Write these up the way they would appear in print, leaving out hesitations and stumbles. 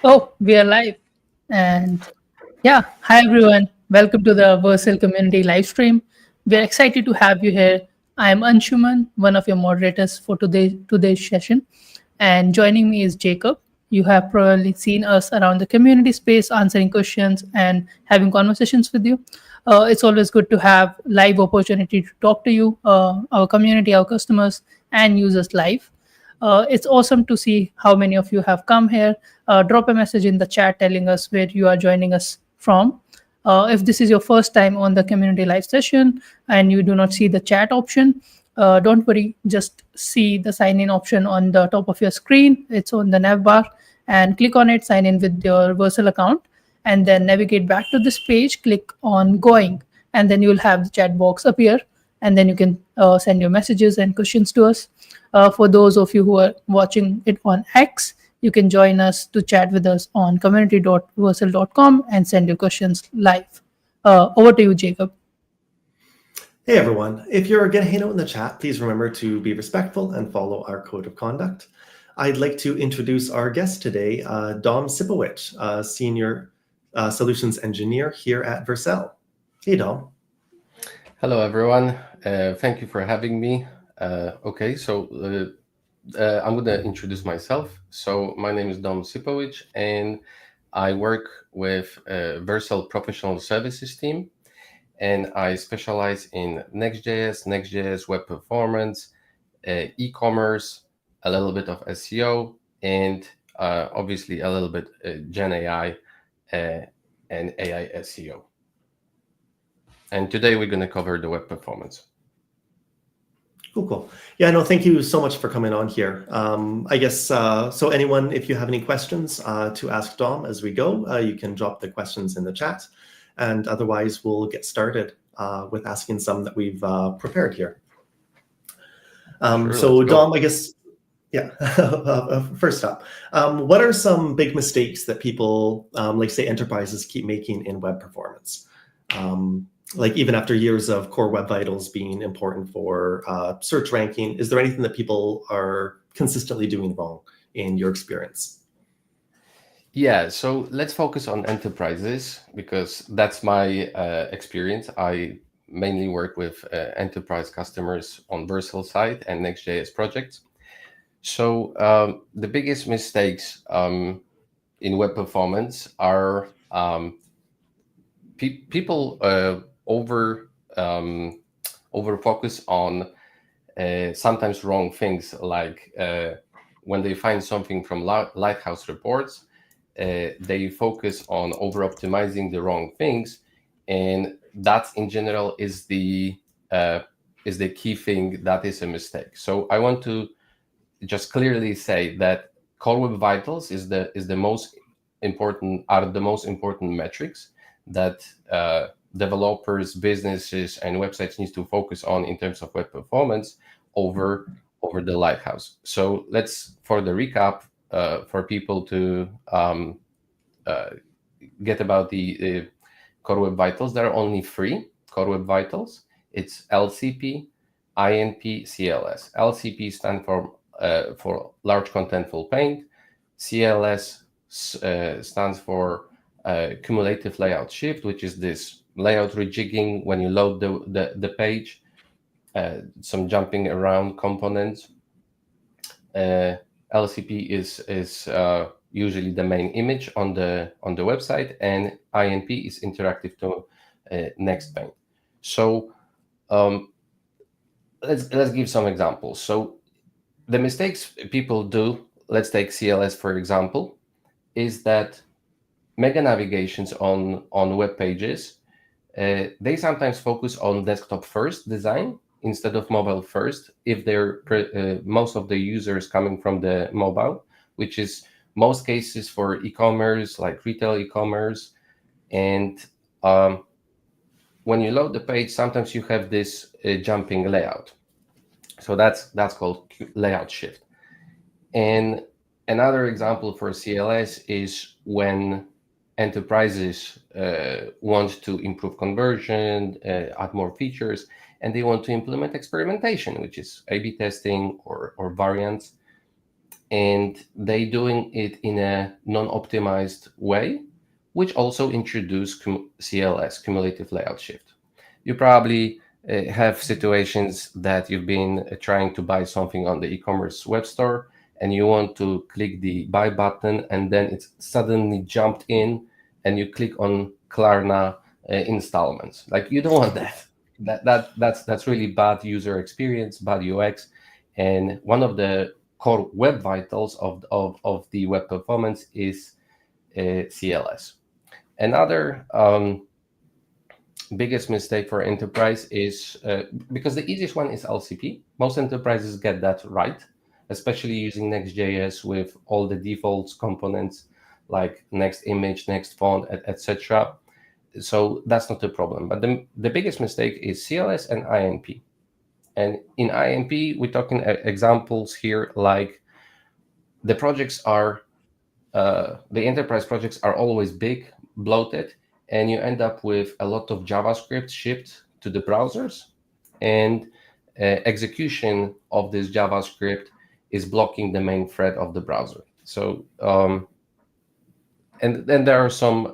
Oh, we are live. And yeah, hi everyone. Welcome to the Versal Community live stream. We are excited to have you here. I am Anshuman, one of your moderators for today's session. And joining me is Jacob. You have probably seen us around the community space answering questions and having conversations with you. It's always good to have live opportunity to talk to you, our community, our customers, and users live. It's awesome to see how many of you have come here. Drop a message in the chat telling us where you are joining us from. If this is your first time on the community live session and you do not see the chat option, don't worry, just see the sign in option on the top of your screen. It's on the nav bar and click on it, sign in with your Versal account, and then navigate back to this page, click on going, and then you'll have the chat box appear, and then you can send your messages and questions to us. For those of you who are watching it on X, you can join us to chat with us on community.versal.com and send your questions live. Over to you, Jacob. Hey everyone, if you're getting a handout in the chat, please remember to be respectful and follow our code of conduct. I'd like to introduce our guest today, Dom Sipowicz, Senior Solutions Engineer here at Vercel. Hey Dom. Hello everyone, thank you for having me. I'm going to introduce myself. So my name is Dom Sipowicz and I work with Vercel Professional Services team, and I specialize in Next.js, web performance, e-commerce, a little bit of SEO, and obviously a little bit Gen AI and AI SEO. And today we're going to cover the web performance. Cool. Yeah, no, thank you so much for coming on here. I guess, so anyone, if you have any questions to ask Dom as we go, you can drop the questions in the chat. And otherwise, we'll get started with asking some that we've prepared here. Sure, so Dom, I guess, yeah, first up, what are some big mistakes that people, like say enterprises, keep making in web performance? Like even after years of Core Web Vitals being important for search ranking, is there anything that people are consistently doing wrong in your experience? Yeah, so let's focus on enterprises because that's my experience. I mainly work with enterprise customers on Vercel side and Next.js projects. So the biggest mistakes in web performance are people over focus on sometimes wrong things, like when they find something from Lighthouse reports, they focus on over optimizing the wrong things, and that in general is the key thing that is a mistake. So I want to just clearly say that Core Web Vitals is the most important, are the most important metrics that developers, businesses, and websites need to focus on in terms of web performance over the Lighthouse. So let's, for the recap, for people to get about the Core Web Vitals, there are only 3 Core Web Vitals. It's LCP, INP, CLS. LCP stands for Large Contentful Paint. CLS stands for Cumulative Layout Shift, which is this layout rejigging when you load the page, some jumping around components. LCP is usually the main image on the website, and INP is interactive to next paint. So let's give some examples. So the mistakes people do, let's take CLS for example, is that mega navigations on web pages, they sometimes focus on desktop first design instead of mobile first, if they're most of the users coming from the mobile, which is most cases for e-commerce, like retail e-commerce. And when you load the page, sometimes you have this jumping layout. So that's called layout shift. And another example for CLS is when enterprises want to improve conversion, add more features, and they want to implement experimentation, which is A/B testing or variants. and they doing it in a non-optimized way, which also introduce CLS, cumulative layout shift. You probably have situations that you've been trying to buy something on the e-commerce web store, and you want to click the buy button, and then it's suddenly jumped in, and you click on Klarna installments. Like, you don't want that. That's really bad user experience, bad UX, and one of the core web vitals of the web performance is CLS. Another biggest mistake for enterprise is because the easiest one is LCP. Most enterprises get that right, especially using Next.js with all the defaults components like next image, next font, etc. So that's not the problem. But the biggest mistake is CLS and INP. And in INP, we're talking examples here like the projects are, the enterprise projects are always big, bloated, and you end up with a lot of JavaScript shipped to the browsers, and execution of this JavaScript is blocking the main thread of the browser. So, and then there are some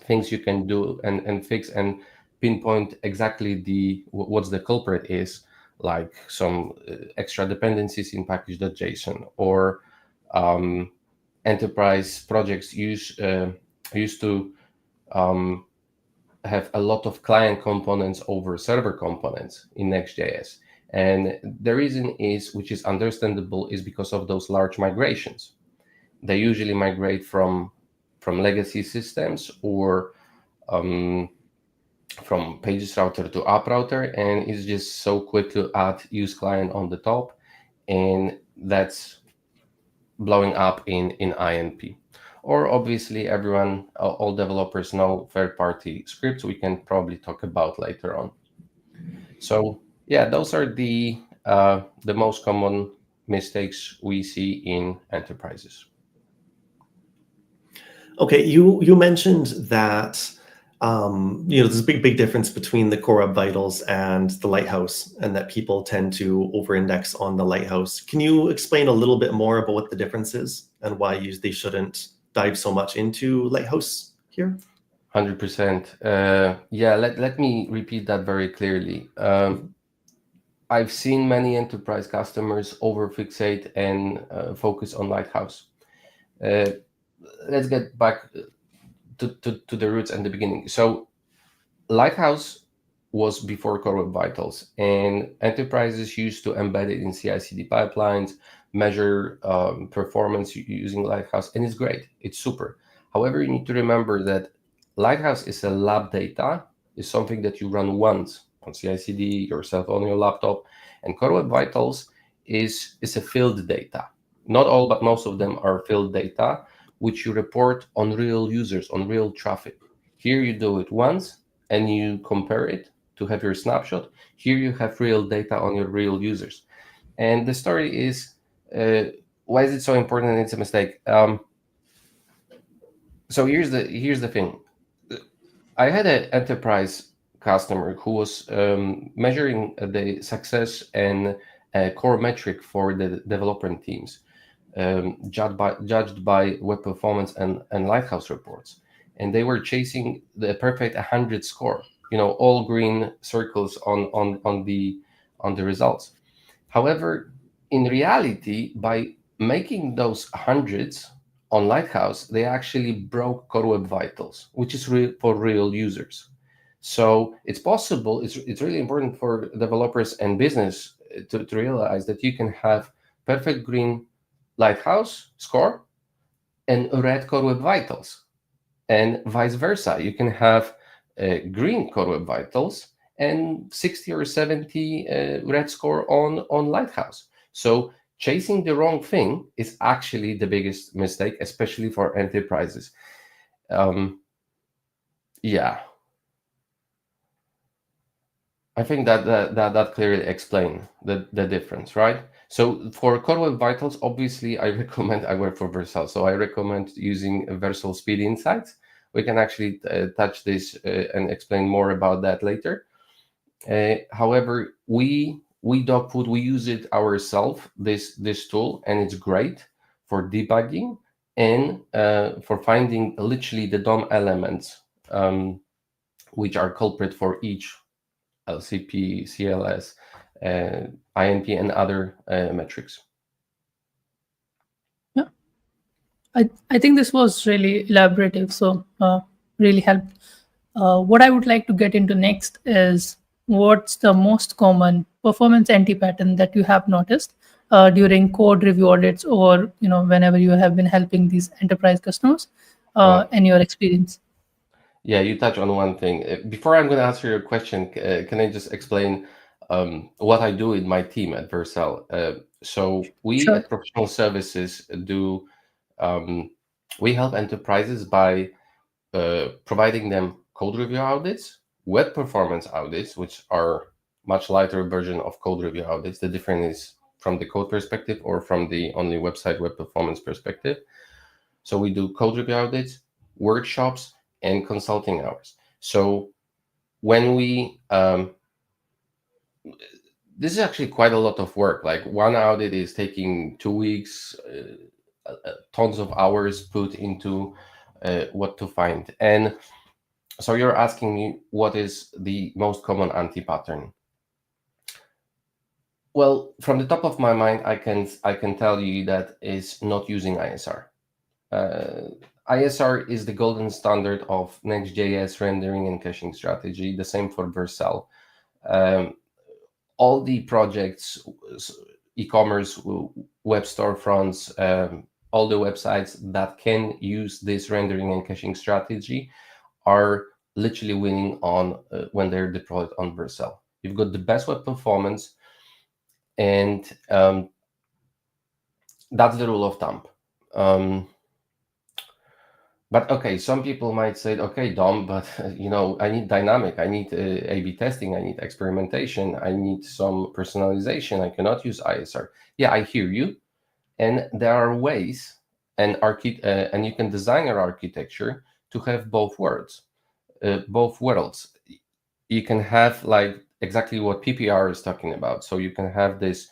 things you can do and fix and pinpoint exactly what's the culprit is, like some extra dependencies in package.json, or enterprise projects used to have a lot of client components over server components in Next.js. And the reason is, which is understandable, is because of those large migrations. They usually migrate from legacy systems or from Pages router to app router, and it's just so quick to add use client on the top, and that's blowing up in INP. Or obviously everyone, all developers know third-party scripts, we can probably talk about later on. So yeah, those are the most common mistakes we see in enterprises. Okay, you mentioned that there's a big difference between the Core Web Vitals and the Lighthouse, and that people tend to over-index on the Lighthouse. Can you explain a little bit more about what the difference is and why they shouldn't dive so much into Lighthouse here? 100%. Yeah, let me repeat that very clearly. I've seen many enterprise customers overfixate and focus on Lighthouse. Let's get back to the roots and the beginning. So Lighthouse was before Core Web Vitals, and enterprises used to embed it in CI/CD pipelines, measure performance using Lighthouse, and it's great. It's super. However, you need to remember that Lighthouse is a lab data, is something that you run once on CI/CD, yourself on your laptop, and Core Web Vitals is a field data. Not all, but most of them are field data, which you report on real users, on real traffic. Here you do it once, and you compare it to have your snapshot. Here you have real data on your real users. And the story is, why is it so important and it's a mistake? So here's the thing. I had an enterprise customer who was measuring the success and core metric for the development teams, judged by web performance and Lighthouse reports. And they were chasing the perfect 100 score, all green circles on the results. However, in reality, by making those hundreds on Lighthouse, they actually broke Core Web Vitals, which is for real users. So it's possible, it's really important for developers and business to realize that you can have perfect green Lighthouse score and red Core Web Vitals, and vice versa. You can have green Core Web Vitals and 60 or 70 red score on Lighthouse. So chasing the wrong thing is actually the biggest mistake, especially for enterprises. Yeah, I think that clearly explains the difference, right? So for Core Web Vitals, obviously, I work for Vercel, so I recommend using Vercel Speed Insights. We can actually touch this and explain more about that later. However, we we Dogfood, we use it ourselves, this tool, and it's great for debugging and for finding literally the DOM elements, which are culprit for each LCP, CLS, INP, and other metrics. Yeah, I think this was really elaborative, so really helped. What I would like to get into next is what's the most common performance anti-pattern that you have noticed during code review audits, or whenever you have been helping these enterprise customers in your experience. Yeah, you touch on one thing. Before I'm going to answer your question, can I just explain what I do in my team at Vercel? So we Sure. at Professional Services do, we help enterprises by providing them code review audits, web performance audits, which are much lighter version of code review audits. The difference is from the code perspective or from the only website web performance perspective. So we do code review audits, workshops, and consulting hours. So when we this is actually quite a lot of work. Like one audit is taking 2 weeks, tons of hours put into what to find. And so you're asking me what is the most common anti-pattern. Well, from the top of my mind, I can tell you that is not using ISR. ISR is the golden standard of Next.js rendering and caching strategy. The same for Vercel. All the projects, e-commerce, web storefronts, all the websites that can use this rendering and caching strategy are literally winning on when they're deployed on Vercel. You've got the best web performance, and that's the rule of thumb. But okay, some people might say, okay, Dom, but I need dynamic, I need A/B testing, I need experimentation, I need some personalization. I cannot use ISR. Yeah, I hear you, and there are ways, and you can design your architecture to have both worlds. You can have like exactly what PPR is talking about. So you can have this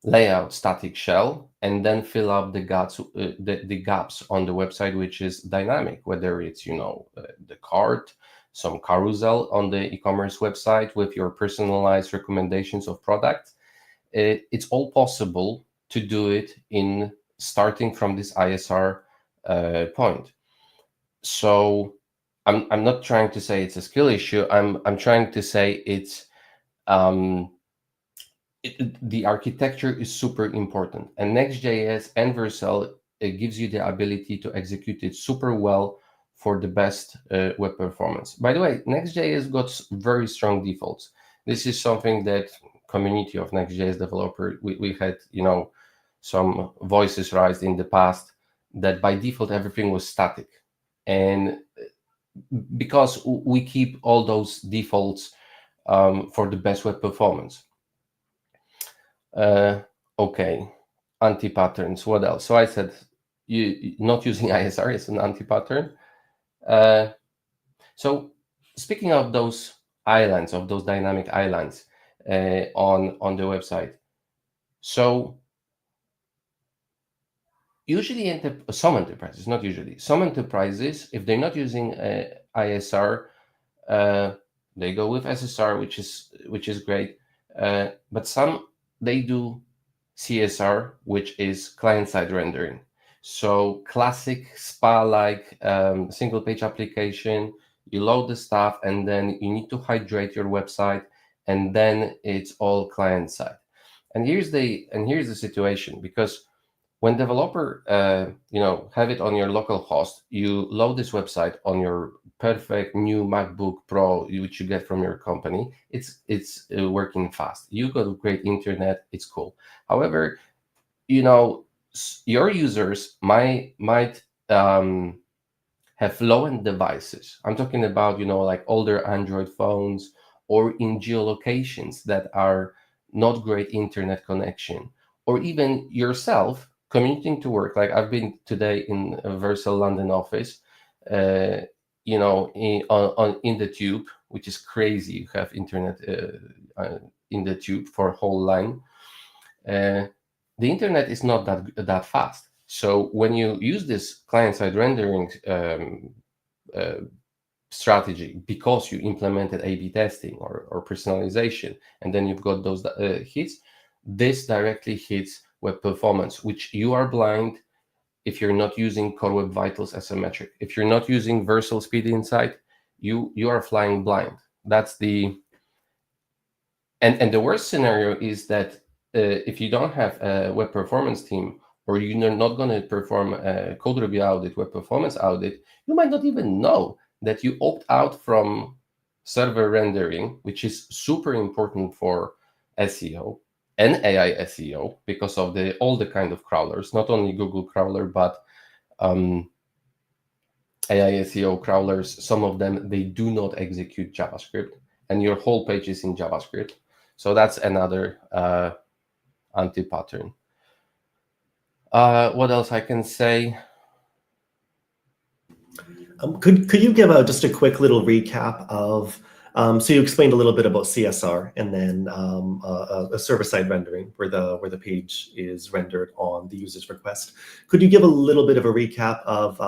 layout static shell and then fill up the gaps on the website, which is dynamic, whether it's the cart, some carousel on the e-commerce website with your personalized recommendations of products. It's all possible to do it in starting from this ISR point. So I'm not trying to say it's a skill issue. I'm trying to say it's the architecture is super important, and Next.js and Vercel, it gives you the ability to execute it super well for the best web performance. By the way, Next.js got very strong defaults. This is something that community of Next.js developer, we had some voices raised in the past that by default everything was static, and because we keep all those defaults for the best web performance. Okay, anti-patterns. What else? So I said you not using ISR is an anti-pattern. So speaking of those islands, of those dynamic islands on the website, so usually some enterprises, not usually, some enterprises, if they're not using ISR, they go with SSR, which is great. But some, they do CSR, which is client-side rendering. So classic SPA-like single page application, you load the stuff and then you need to hydrate your website, and then it's all client-side. And here's the situation, because when developer have it on your local host, you load this website on your perfect new MacBook Pro, which you get from your company. It's working fast. You got great internet. It's cool. However, your users might have low-end devices. I'm talking about like older Android phones, or in geolocations that are not great internet connection, or even yourself commuting to work. Like I've been today in a Vercel London office, in the tube, which is crazy. You have internet in the tube for a whole line. The internet is not that fast. So when you use this client-side rendering strategy because you implemented A/B testing or personalization, and then you've got those hits, this directly hits web performance, which you are blind if you're not using Core Web Vitals as a metric. If you're not using Versal Speed Insight, you are flying blind. That's the and the worst scenario is that if you don't have a web performance team, or you're not going to perform a code review audit, web performance audit, you might not even know that you opt out from server rendering, which is super important for SEO and AI SEO because of all the kind of crawlers, not only Google crawler, but AI SEO crawlers. Some of them, they do not execute JavaScript, and your whole page is in JavaScript. So that's another anti-pattern. What else I can say? Could you give just a quick little recap of, so you explained a little bit about CSR and then a server-side rendering where the page is rendered on the user's request. Could you give a little bit of a recap of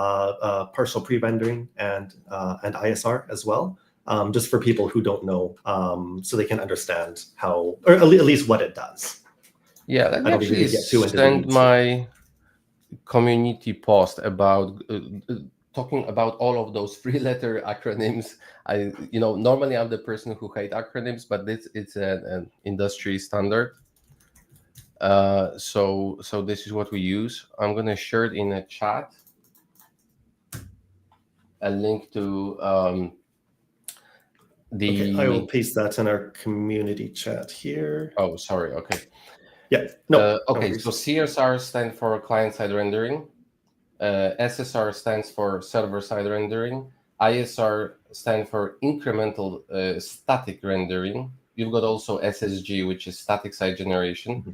partial pre-rendering and ISR as well, just for people who don't know, so they can understand how, or at least what it does? Yeah, let me actually send my community post about talking about all of those three-letter acronyms. Normally I'm the person who hates acronyms, but it's an industry standard. So this is what we use. I'm gonna share it in a chat. A link to Okay, I will paste that in our community chat here. Oh, sorry. Okay. Yeah. No. Okay. No, so CSR stands for client-side rendering. SSR stands for server-side rendering. ISR stands for incremental static rendering. You've got also SSG, which is static site generation. Mm-hmm.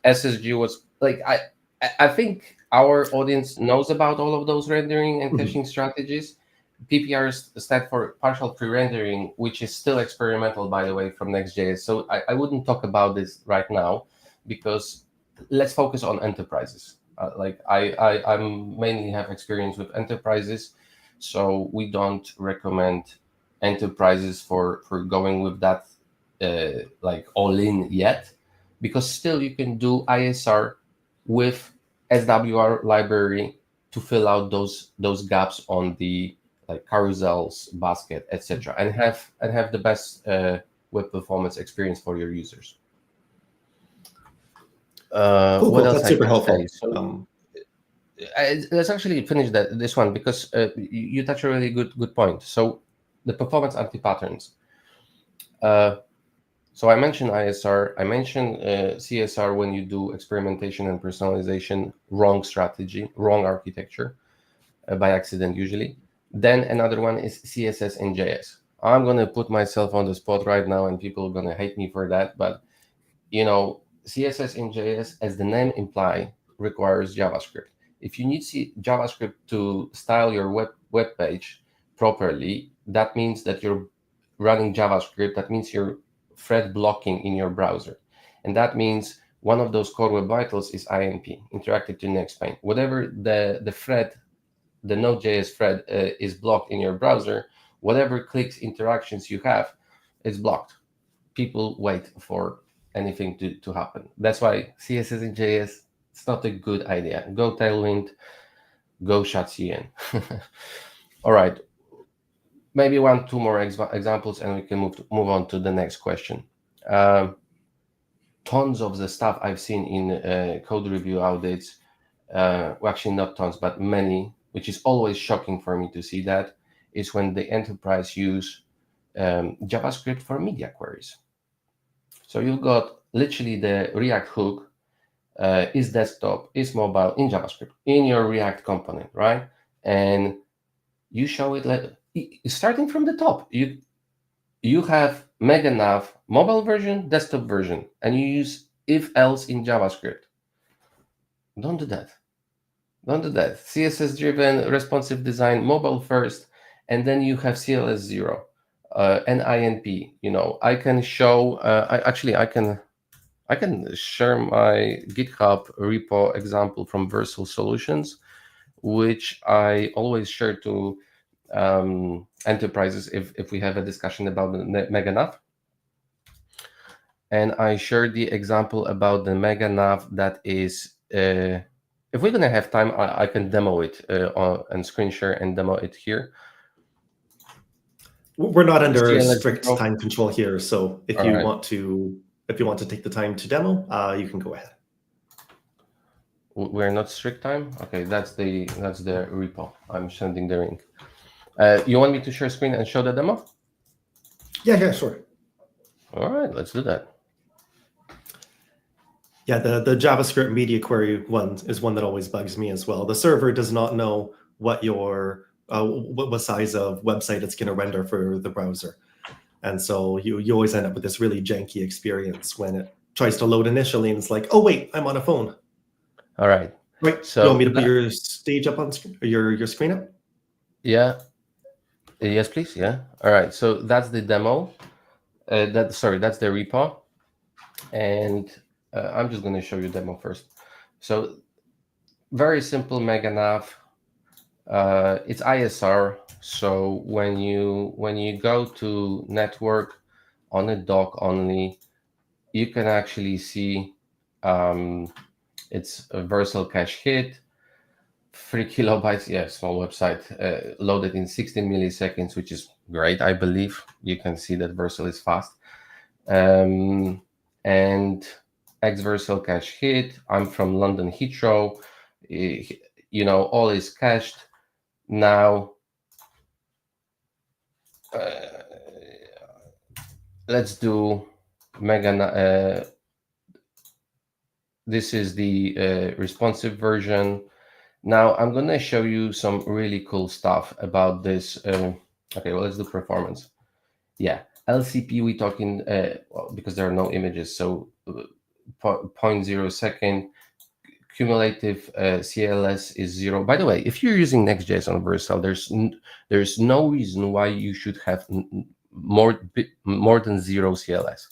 SSG was like I think our audience knows about all of those rendering and caching strategies. PPR stands for partial pre-rendering, which is still experimental, by the way, from Next.js. So I wouldn't talk about this right now because let's focus on enterprises. I mainly have experience with enterprises, so we don't recommend enterprises for going with that like all in yet, because still you can do ISR with SWR library to fill out those gaps on the like carousels, basket, etc., and have the best web performance experience for your users. Cool. What else? That's super helpful. So, let's actually finish this one because you touch a really good point. So the performance anti-patterns. So I mentioned ISR, I mentioned CSR when you do experimentation and personalization, wrong strategy, wrong architecture, by accident usually. Then another one is CSS in JS. I'm going to put myself on the spot right now and people are going to hate me for that. But, CSS in JS, as the name implies, requires JavaScript. If you need JavaScript to style your web page properly, that means that you're running JavaScript. That means you're thread blocking in your browser. And that means one of those Core Web Vitals is INP, Interactive Next Pane. Whatever the thread, the Node.js thread is blocked in your browser, whatever clicks, interactions you have, it's blocked. People wait for anything to happen. That's why CSS in JS, it's not a good idea. Go Tailwind, go ShadCN. All right. Maybe 1-2 more examples and we can move on to the next question. Tons of the stuff I've seen in code review audits, well, actually not tons, but many, which is always shocking for me to see that, is when the enterprise use JavaScript for media queries. So you've got literally the React hook is desktop, is mobile in JavaScript, in your React component, right? And you show it like, starting from the top, you have MegaNav mobile version, desktop version, and you use if-else in JavaScript. Don't do that. Don't do that. CSS-driven responsive design, mobile first, and then you have CLS 0. and INP. I can show. I can share my GitHub repo example from Versal Solutions, which I always share to enterprises if we have a discussion about the MegaNav. And I shared the example about the MegaNav that is, if we're going to have time, I can demo it and screen share and demo it here. We're not under CLS strict Pro. time control here, so if All you right. want to take the time to demo, you can go ahead. We're not strict time. Okay, that's the repo. I'm sending the link. You want me to share screen and show the demo? Yeah, sure. All right, let's do that. Yeah, the JavaScript media query one is one that always bugs me as well. The server does not know what your what size of website it's going to render for the browser, and so you always end up with this really janky experience when it tries to load initially, and it's like, oh wait, I'm on a phone. All right. Right. So you want me to put your stage up on your screen up? Yeah. Yes, please. Yeah. All right. So that's the demo. That's the repo, and I'm just going to show you demo first. So very simple MegaNav. It's ISR. So when you go to network on a dock only, you can actually see it's a Versal cache hit, 3 kilobytes. Yeah, small website, loaded in 16 milliseconds, which is great. I believe you can see that Versal is fast. And X Versal cache hit. I'm from London Heathrow. All is cached. Now, let's do this is the responsive version. Now I'm going to show you some really cool stuff about this. Okay, well, let's do performance. Yeah, LCP, we talking because there are no images, so 0.0 second. Cumulative CLS is 0. By the way, if you're using Next.js on Versal, there's no reason why you should have more than 0 CLS.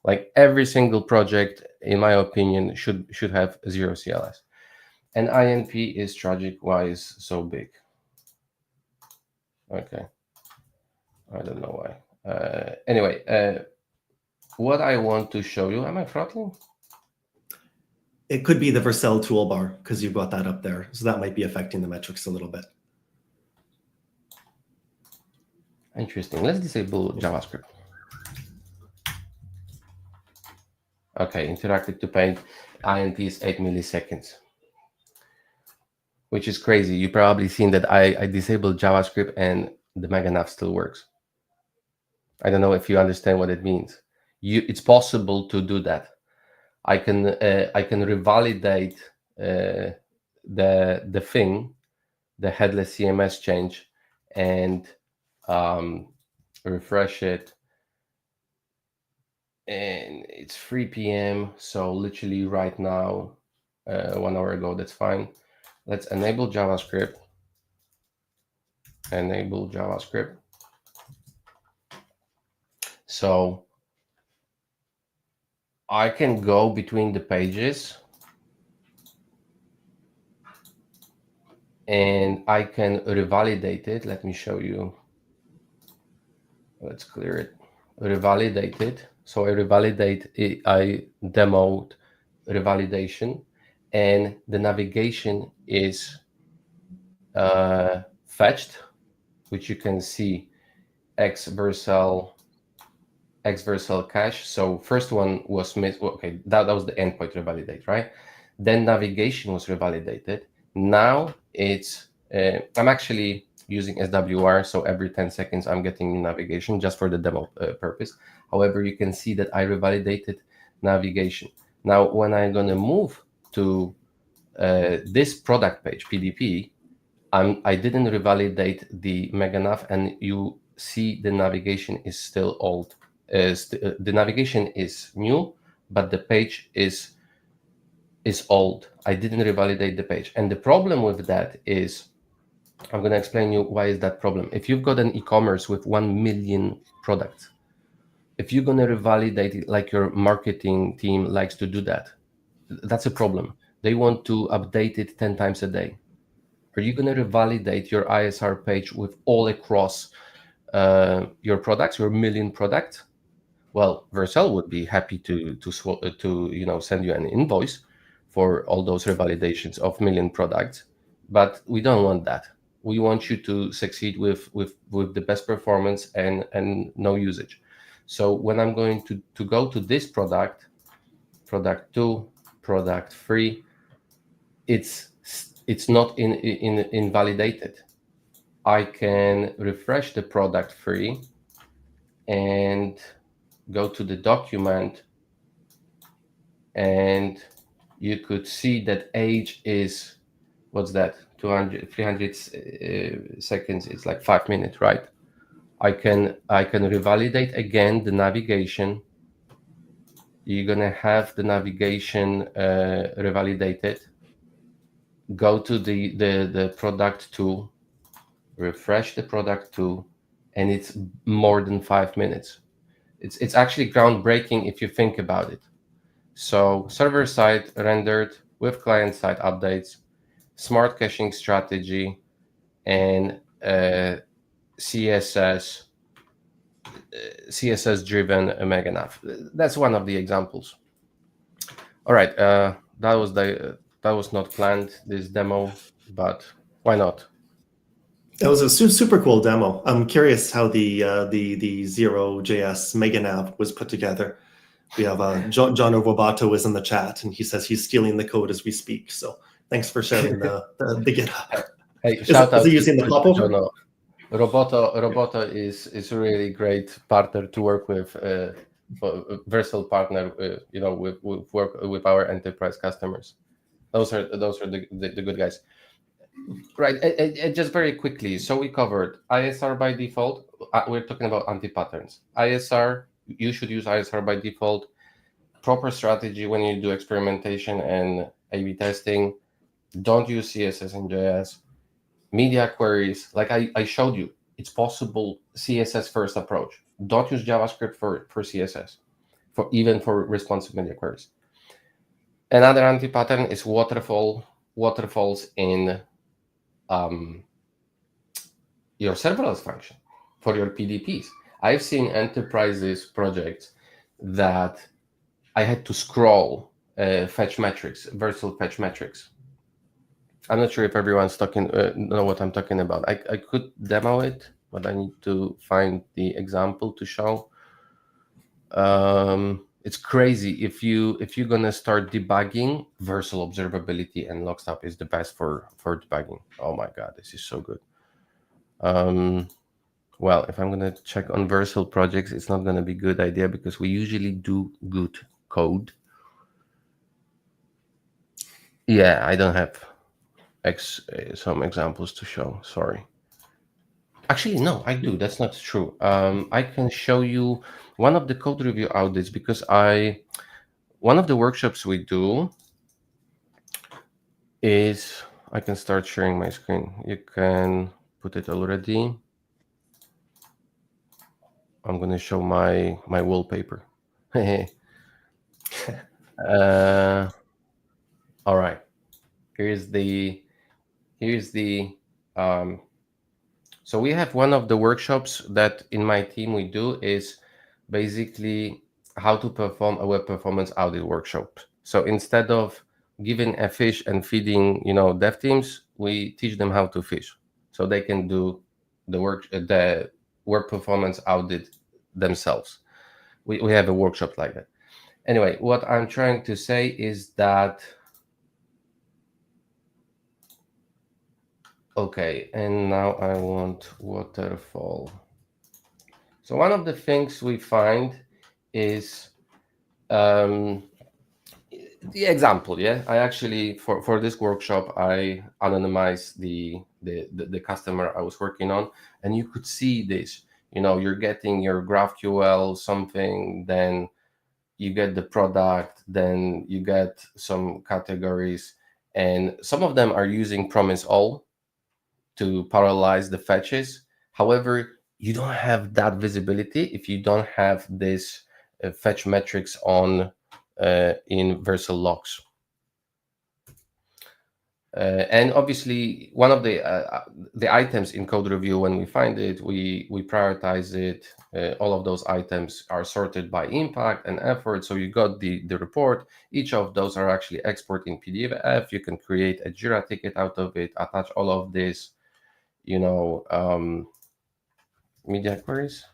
Like every single project, in my opinion, should have 0 CLS. And INP is tragic. Why is so big? Okay, I don't know why. Anyway, what I want to show you. Am I throttling? It could be the Vercel toolbar because you've got that up there. So that might be affecting the metrics a little bit. Interesting. Let's disable JavaScript. Okay, interactive to paint. INP is 8 milliseconds, which is crazy. You've probably seen that I disabled JavaScript and the MegaNav still works. I don't know if you understand what it means. It's possible to do that. I can revalidate the thing, the headless CMS change, and refresh it. And it's 3 p.m. So literally right now, 1 hour ago, that's fine. Let's enable JavaScript. Enable JavaScript. So I can go between the pages and I can revalidate it. Let me show you. Let's clear it. Revalidate it. So I revalidate it. I demoed revalidation, and the navigation is fetched, which you can see X Versal cache. So first one was missed. Okay, that was the endpoint revalidate, right? Then navigation was revalidated. Now it's I'm actually using SWR, so every 10 seconds I'm getting new navigation just for the demo purpose. However, you can see that I revalidated navigation. Now, when I'm going to move to this product page, PDP, I didn't revalidate the MegaNav, and you see the navigation is still old. The navigation is new, but the page is old. I didn't revalidate the page, and the problem with that is I'm going to explain you why is that problem. If you've got an e-commerce with 1 million products, if you're going to revalidate it like your marketing team likes to do that, that's a problem. They want to update it 10 times a day. Are you going to revalidate your ISR page with all across your products, your million products? Well, Vercel would be happy to send you an invoice for all those revalidations of million products, but we don't want that. We want you to succeed with the best performance and no usage. So when I'm going to go to this product 2, product 3, it's not invalidated. I can refresh the product 3 and go to the document, and you could see that age is, what's that, 300 seconds. It's like 5 minutes, right? I can revalidate again the navigation. You're gonna have the navigation revalidated. Go to the product 2, refresh the product 2, and it's more than 5 minutes. It's actually groundbreaking if you think about it. So server side rendered with client side updates, smart caching strategy, and CSS driven MegaNav. That's one of the examples. All right, that was not planned, this demo, but why not? It was a super cool demo. I'm curious how the Zero.js MegaNav was put together. We have John Roboto is in the chat, and he says he's stealing the code as we speak. So thanks for sharing the GitHub. Hey, shout out is he using the popover? No. Roboto is a really great partner to work with, Vercel partner, with work with our enterprise customers. Those are the good guys. Right, just very quickly. So we covered ISR by default. We're talking about anti-patterns. ISR, you should use ISR by default. Proper strategy when you do experimentation and A/B testing. Don't use CSS and JS. Media queries, like I showed you, it's possible CSS first approach. Don't use JavaScript for CSS, even for responsive media queries. Another anti-pattern is waterfalls in your serverless function for your PDPs. I've seen enterprises projects that I had to scroll fetch metrics, Vercel fetch metrics. I'm not sure if everyone's know what I'm talking about. I could demo it, but I need to find the example to show. It's crazy. If you're gonna start debugging, Vercel observability and Logstop is the best for debugging. Oh my god, this is so good. Well, if I'm gonna check on Vercel projects, it's not gonna be a good idea because we usually do good code. Yeah, I don't have some examples to show. Sorry. Actually, no, I do. That's not true. I can show you one of the code review audits because one of the workshops we do is, I can start sharing my screen. You can put it already. I'm going to show my wallpaper. All right. Here's the so we have one of the workshops that in my team we do is basically how to perform a web performance audit workshop. So instead of giving a fish and feeding, dev teams, we teach them how to fish, so they can do the web performance audit themselves. We have a workshop like that. Anyway, what I'm trying to say is that, okay, and now I want waterfall. So one of the things we find is the example. Yeah, I actually for this workshop I anonymized the customer I was working on, and you could see this. You're getting your GraphQL something, then you get the product, then you get some categories, and some of them are using Promise All. to parallelize the fetches. However, you don't have that visibility if you don't have this fetch metrics on in Vercel logs. And obviously, one of the items in code review, when we find it, we prioritize it. All of those items are sorted by impact and effort. So you got the report. Each of those are actually export in PDF. You can create a Jira ticket out of it, attach all of this, media queries.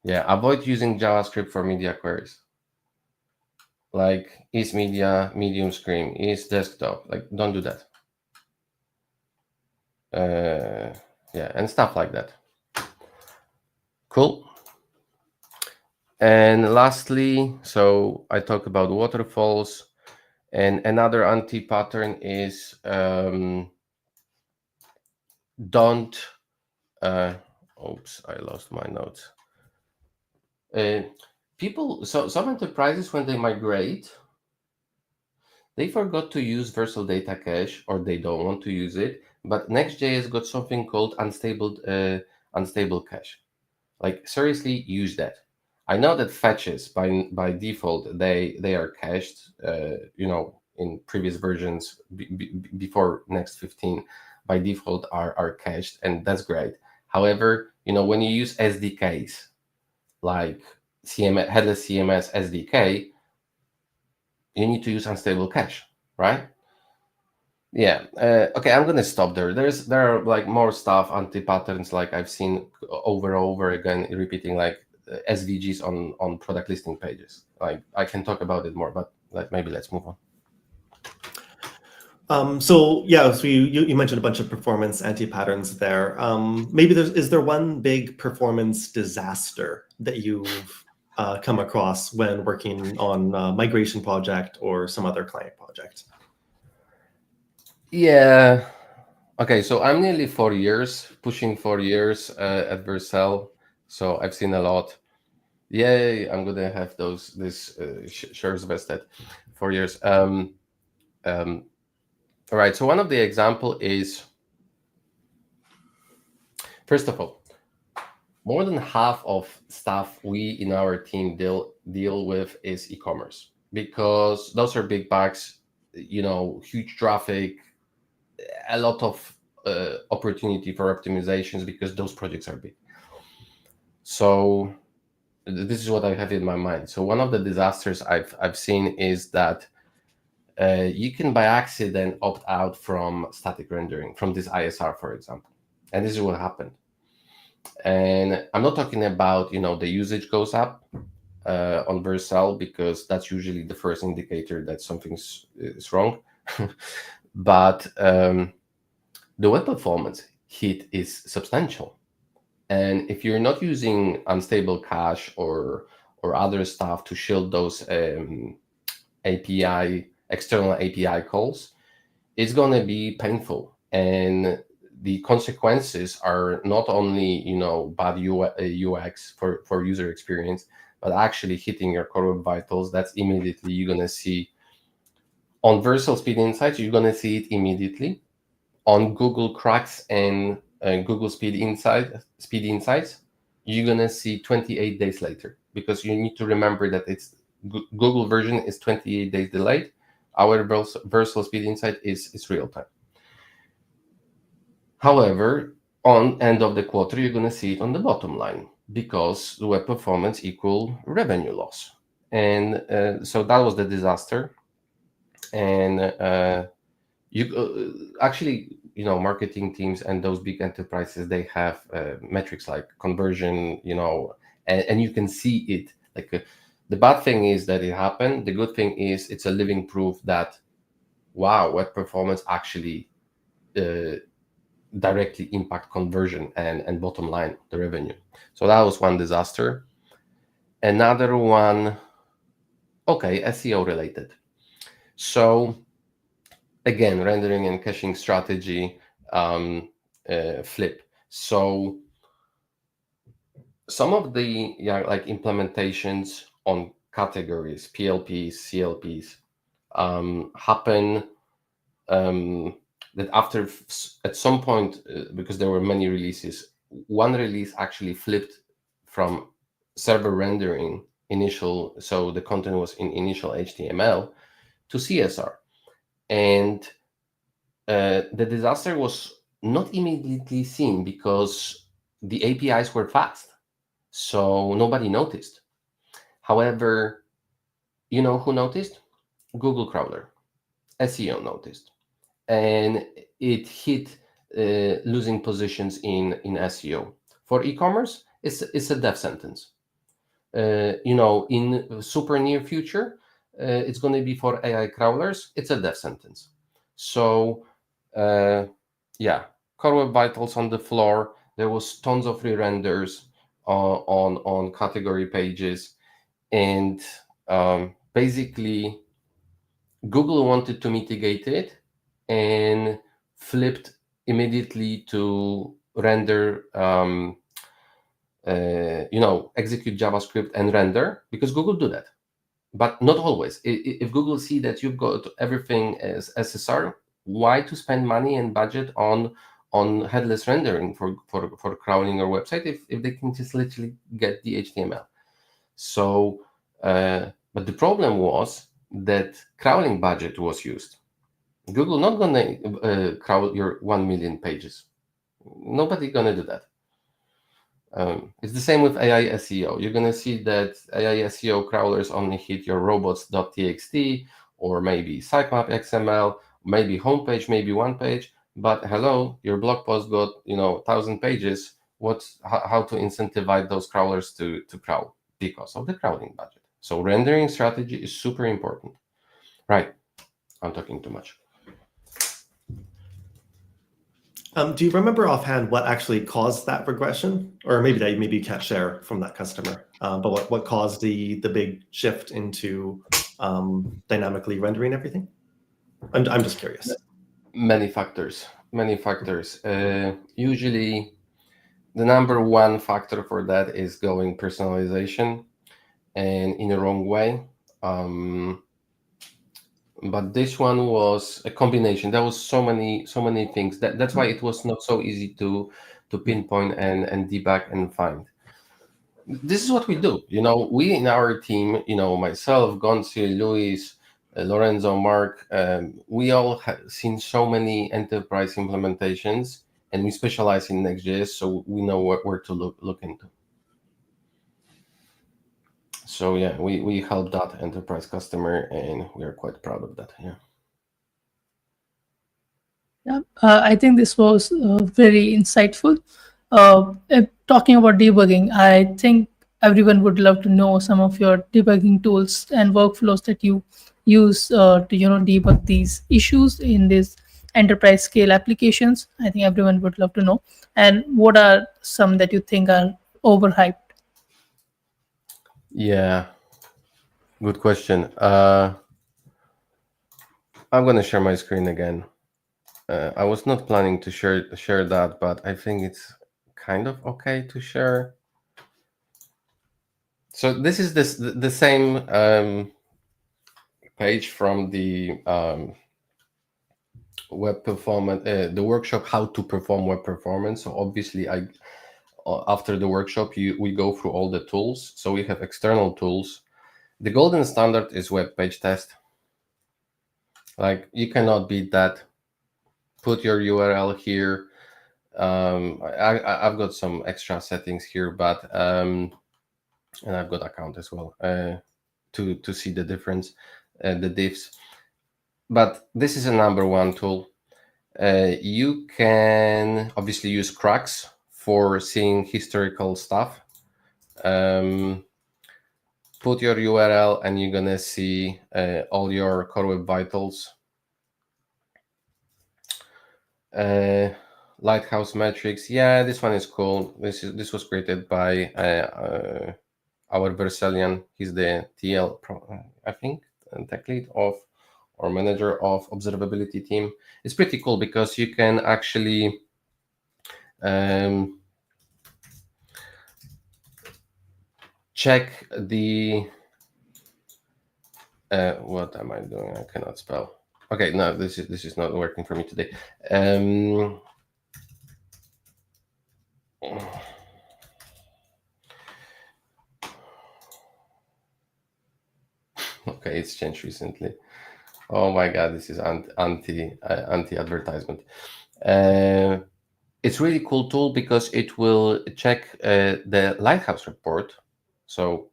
Yeah, avoid using JavaScript for media queries. Like, is media, medium screen, is desktop. Like, don't do that. Yeah, and stuff like that. Cool. And lastly, so I talk about waterfalls, and another anti-pattern is don't. Oops, I lost my notes. Some enterprises, when they migrate, they forgot to use Vercel Data Cache, or they don't want to use it. But Next.js got something called unstable cache. Like, seriously, use that. I know that fetches by default they are cached. In previous versions before Next 15 by default are cached, and that's great. However, when you use SDKs like headless CMS SDK, you need to use unstable cache, right? Yeah. Okay, I'm gonna stop there. There are like more stuff, anti-patterns, like I've seen over and over again, repeating, like SVGs on product listing pages. Like, I can talk about it more, but maybe let's move on. So you mentioned a bunch of performance anti-patterns there. Maybe is there one big performance disaster that you've come across when working on a migration project or some other client project? Yeah. Okay, so I'm nearly 4 years, pushing 4 years at Vercel, so I've seen a lot. Yay, I'm gonna have this shares vested 4 years. All right, so one of the example is, first of all, more than half of stuff we in our team deal with is e-commerce, because those are big bucks, huge traffic, a lot of opportunity for optimizations, because those projects are big. So this is what I have in my mind. So one of the disasters I've seen is that you can by accident opt out from static rendering, from this ISR, for example, and this is what happened. And I'm not talking about the usage goes up on Vercel, because that's usually the first indicator that something's is wrong. But the web performance hit is substantial. And if you're not using unstable cache or other stuff to shield those external API calls, it's going to be painful. And the consequences are not only bad UX for user experience, but actually hitting your core web vitals. That's immediately you're going to see on Vercel Speed Insights. You're going to see it immediately on Google Cracks and Google Speed Insights. You're going to see 28 days later, because you need to remember that it's Google version is 28 days delayed. Our Vercel Speed Insight is real time. However, on end of the quarter, you're going to see it on the bottom line, because the web performance equal revenue loss. And so that was the disaster. And actually, marketing teams and those big enterprises, they have metrics like conversion, and you can see it. Like, the bad thing is that it happened. The good thing is it's a living proof that, wow, web performance actually directly impact conversion and bottom line, the revenue. So that was one disaster. Another one, okay, SEO related. So again, rendering and caching strategy flip. So some of the like implementations on categories, PLPs, CLPs, happen that after at some point, because there were many releases, one release actually flipped from server rendering initial, so the content was in initial HTML, to CSR. And the disaster was not immediately seen because the APIs were fast, so nobody noticed. However, you know who noticed? Google crawler, SEO noticed, and it hit losing positions in SEO. For e-commerce, it's a death sentence. In super near future, it's going to be for AI crawlers. It's a death sentence. So, yeah, Core Web Vitals on the floor. There was tons of re-renders on category pages, and basically, Google wanted to mitigate it and flipped immediately to render. Execute JavaScript and render, because Google do that, but not always. If Google see that you've got everything as SSR, why to spend money and budget on headless rendering for crawling your website if they can just literally get the HTML? So, but the problem was that crawling budget was used. Google not gonna crawl your 1 million pages. Nobody gonna do that. It's the same with AI SEO. You're going to see that AI SEO crawlers only hit your robots.txt or maybe sitemap XML, maybe homepage, maybe one page. But hello, your blog post got 1,000 pages. How to incentivize those crawlers to crawl? Because of the crawling budget. So rendering strategy is super important. Right. I'm talking too much. Do you remember offhand what actually caused that regression, or maybe you can't share from that customer? But what caused the big shift into dynamically rendering everything? I'm just curious. Many factors. Usually, the number one factor for that is going personalization, and in the wrong way. But this one was a combination. There was so many things. That's why it was not so easy to pinpoint and debug and find. This is what we do. We in our team, myself, Gonzi, Luis, Lorenzo, Mark, we all have seen so many enterprise implementations, and we specialize in Next.js, so we know where to look into. So yeah, we helped that enterprise customer, and we are quite proud of that. Yeah. Yeah, I think this was very insightful. Talking about debugging, I think everyone would love to know some of your debugging tools and workflows that you use to debug these issues in these enterprise scale applications. I think everyone would love to know. And what are some that you think are overhyped? Yeah, good question. I'm going to share my screen again. I was not planning to share that, but I think it's kind of okay to share. So this is the same page from the web performance, the workshop, how to perform web performance. So obviously, after the workshop, we go through all the tools. So we have external tools. The golden standard is web page test. Like, you cannot beat that. Put your URL here. I've got some extra settings here, but and I've got account as well to see the difference, the diffs. But this is a number one tool. You can obviously use Crux for seeing historical stuff. Put your URL and you're gonna see all your Core Web Vitals. Lighthouse metrics. Yeah, this one is cool. This was created by our Versalian. He's the TL, I think, tech lead of or manager of observability team. It's pretty cool because you can actually check the what am I doing? I cannot spell. Okay, no, this is not working for me today. Okay, it's changed recently. Oh my god, this is anti advertisement. It's really cool tool because it will check the Lighthouse report. So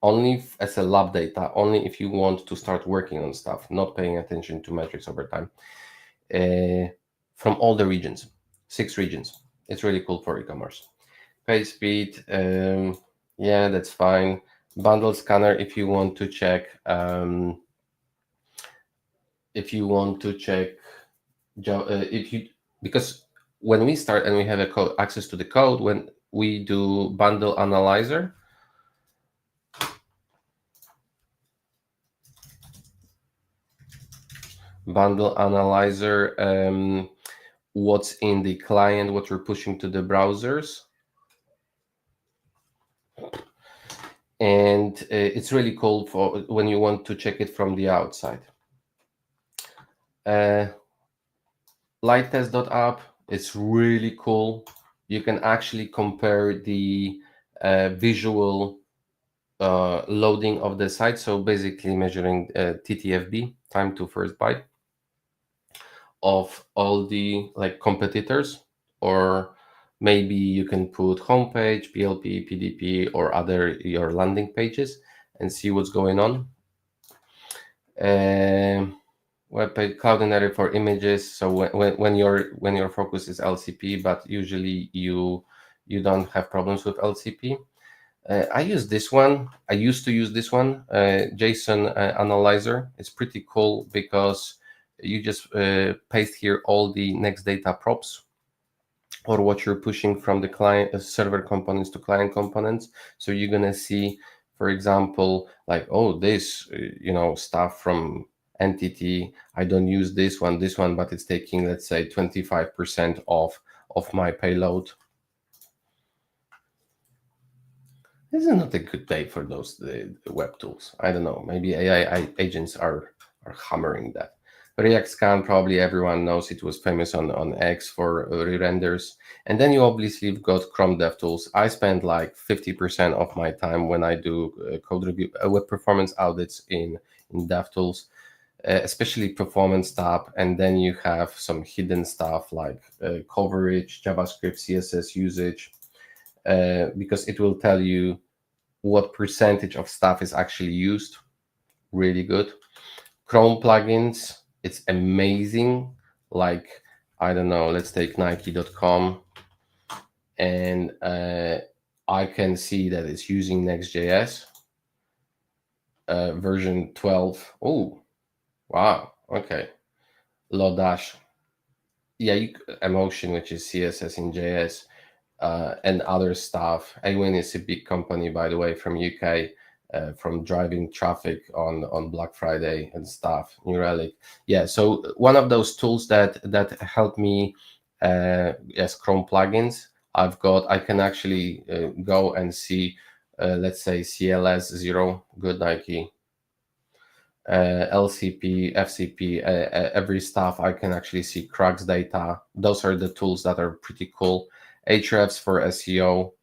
only as a lab data, only if you want to start working on stuff, not paying attention to metrics over time, from all the regions, 6 regions. It's really cool for e-commerce. Page speed, yeah, that's fine. Bundle scanner if you want to check because when we start and we have a code access to the code, when we do bundle analyzer, what's in the client, what we're pushing to the browsers, and it's really cool for when you want to check it from the outside. Lighttest.app, it's really cool. You can actually compare the visual loading of the site, so basically measuring TTFB, time to first byte, of all the competitors, or maybe you can put homepage, PLP, PDP, or other your landing pages and see what's going on. Web page cloudinary for images. So when your focus is LCP, but usually you don't have problems with LCP. I use this one. I used to use this one, JSON Analyzer. It's pretty cool because you just paste here all the next data props, or what you're pushing from the client server components to client components. So you're gonna see, for example, this stuff from entity. I don't use this one, but it's taking, let's say, 25% of my payload. This is not a good day for those web tools. I don't know. Maybe AI agents are hammering that. React Scan, probably everyone knows it was famous on X for re-renders. And then you obviously have got Chrome DevTools. I spend like 50% of my time when I do code review, web performance audits in DevTools, especially performance tab. And then you have some hidden stuff like coverage, JavaScript, CSS usage, because it will tell you what percentage of stuff is actually used. Really good. Chrome plugins, it's amazing. Like, I don't know, let's take Nike.com, and I can see that it's using Next.js version 12. Oh, wow, okay. Lodash, yeah, Emotion, which is CSS in JS, and other stuff. Awin is a big company, by the way, from UK. From driving traffic on Black Friday and stuff. New Relic, yeah. So one of those tools that help me, yes, Chrome plugins. I can actually go and see, let's say CLS 0, good Nike, LCP, FCP, every stuff. I can actually see Crux data. Those are the tools that are pretty cool. Ahrefs for SEO.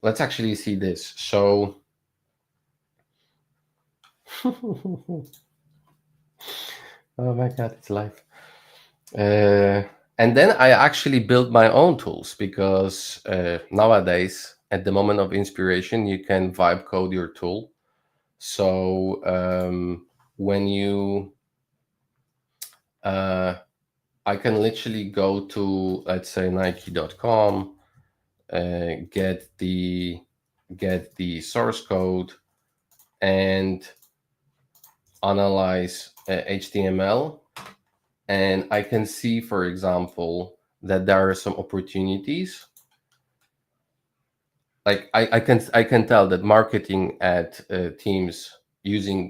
Let's actually see this. So, oh my God, it's live. And then I actually built my own tools because nowadays, at the moment of inspiration, you can vibe code your tool. So when you, I can literally go to, let's say, Nike.com, get the source code and analyze HTML, and I can see, for example, that there are some opportunities. Like I can tell that marketing at teams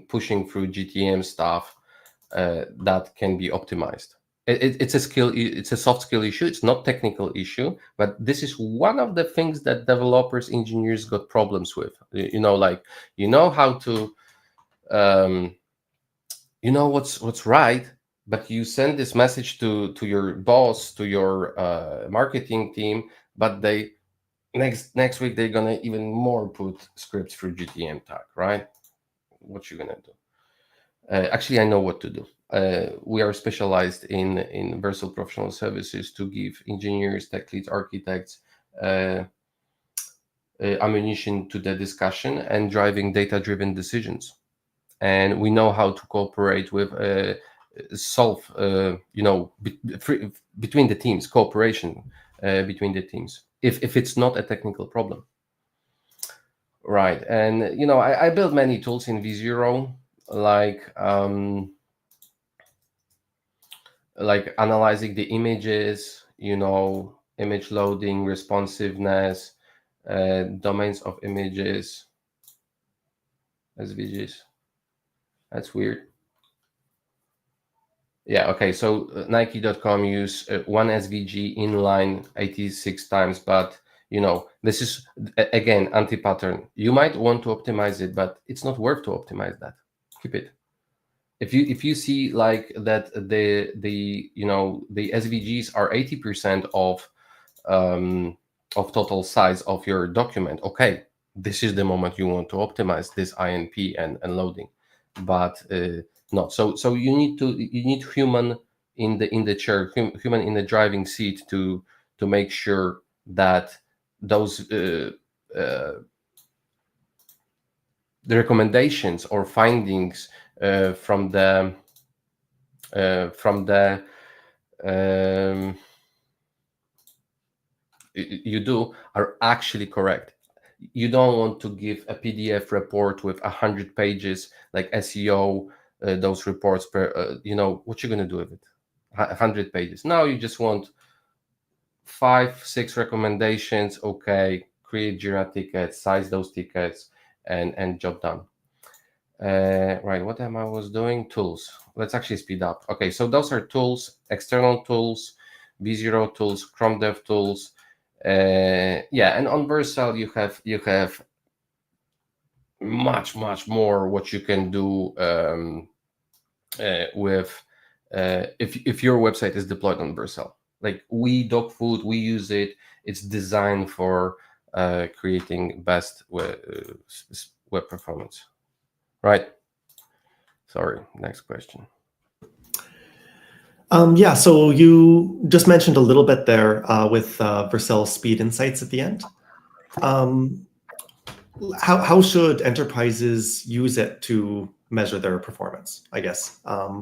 pushing through GTM stuff that can be optimized. It's a skill. It's a soft skill issue. It's not technical issue, but this is one of the things that developers, engineers got problems with. How to you know what's right, but you send this message to your boss, to your marketing team, but they next week they're gonna even more put scripts through GTM tag, right? What you gonna do? Actually, I know what to do. We are specialized in Vercel Professional Services to give engineers, tech leads, architects ammunition to the discussion and driving data-driven decisions. And we know how to cooperate with solve between the teams, cooperation between the teams, if it's not a technical problem, right? And I built many tools in V0, like analyzing the images, image loading, responsiveness, domains of images, SVGs. That's weird. Yeah, okay, so Nike.com use one SVG inline 86 times, but this is again anti-pattern. You might want to optimize it, but it's not worth to optimize that. Keep it. If you see like that the SVGs are 80% of total size of your document, okay, this is the moment you want to optimize this INP and loading, but not so you need human in the chair, human in the driving seat to make sure that those the recommendations or findings from the you do are actually correct. You don't want to give a PDF report with 100 pages like SEO, those reports per, what you're going to do with it? 100 pages. Now you just want 5-6 recommendations. Okay, create Jira tickets, size those tickets, and job done. Right, what am I was doing? Tools. Let's actually speed up. Okay, so those are tools, external tools, V0 tools, Chrome Dev tools. Yeah, and on Vercel you have much more what you can do with if your website is deployed on Vercel. Like Dog Food, we use it. It's designed for creating best web performance. Right. Sorry. Next question. Yeah, so you just mentioned a little bit there with Vercel Speed Insights at the end. How should enterprises use it to measure their performance, I guess?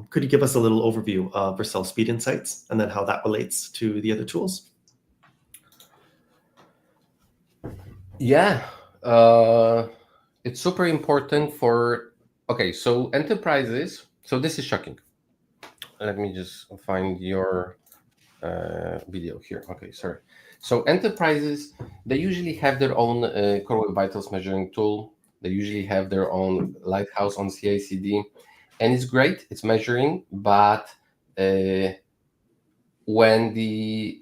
Could you give us a little overview of Vercel Speed Insights and then how that relates to the other tools? Yeah, it's super important for, okay, so enterprises, so this is shocking. Let me just find your video here. Okay, sorry. So enterprises, they usually have their own Core Web Vitals measuring tool. They usually have their own Lighthouse on CI/CD, and it's great. It's measuring, but when the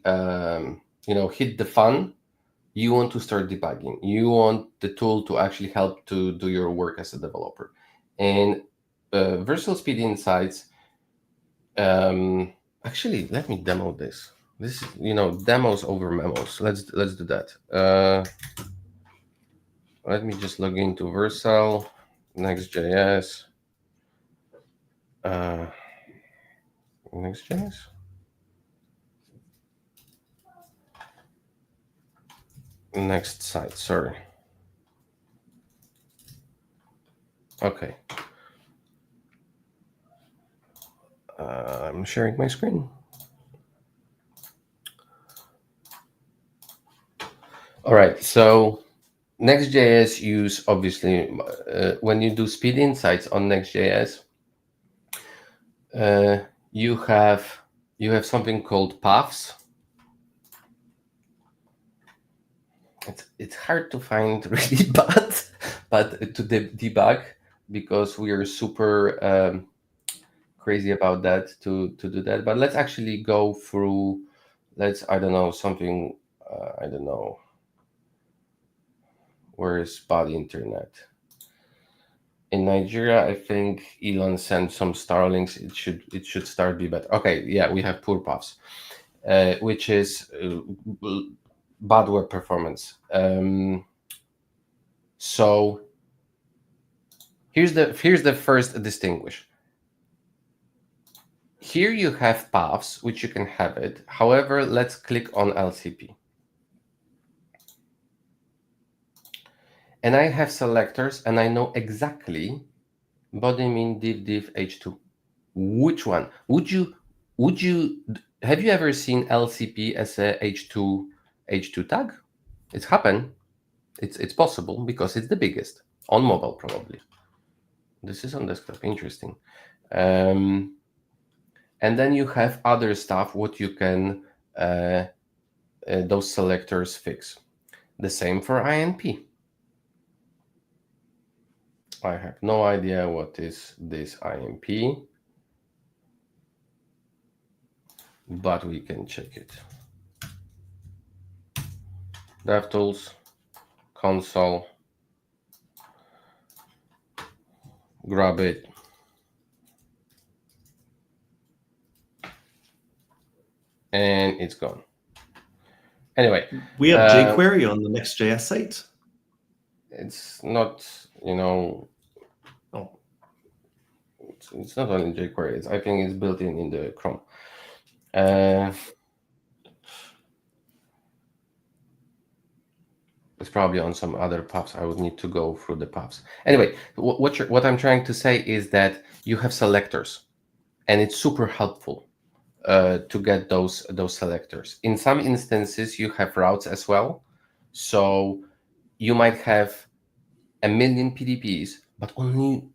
hit the fun, you want to start debugging. You want the tool to actually help to do your work as a developer. And Vercel Speed Insights. Actually, let me demo this. This demos over memos. Let's do that. Let me just log into Vercel, Next.js, Next.js. Next site. Sorry. Okay. I'm sharing my screen. All right. So Next.js use, obviously, when you do Speed Insights on Next.js, you have something called paths. It's hard to find really but to debug, because we are super crazy about that to do that. But let's actually go through. I don't know, something. I don't know. Where is body internet? In Nigeria, I think Elon sent some Starlinks. It should start be better. Okay, yeah, we have poor puffs, which is bad web performance. So here's the first distinguish. Here you have paths which you can have it. However, let's click on LCP. And I have selectors and I know exactly body mean div h2. Which one? Would you have you ever seen LCP as a h2 tag? It's happened. It's possible because it's the biggest on mobile probably. This is on desktop. Interesting. And then you have other stuff what you can those selectors fix. The same for INP. I have no idea what is this INP, but we can check it. DevTools, console, grab it. And it's gone. Anyway, we have jQuery on the Next.js site. It's not, oh, it's not only jQuery. I think it's built in the Chrome. It's probably on some other paths. I would need to go through the paths. Anyway, what I'm trying to say is that you have selectors, and it's super helpful to get those selectors. In some instances, you have routes as well. So you might have 1 million PDPs, but only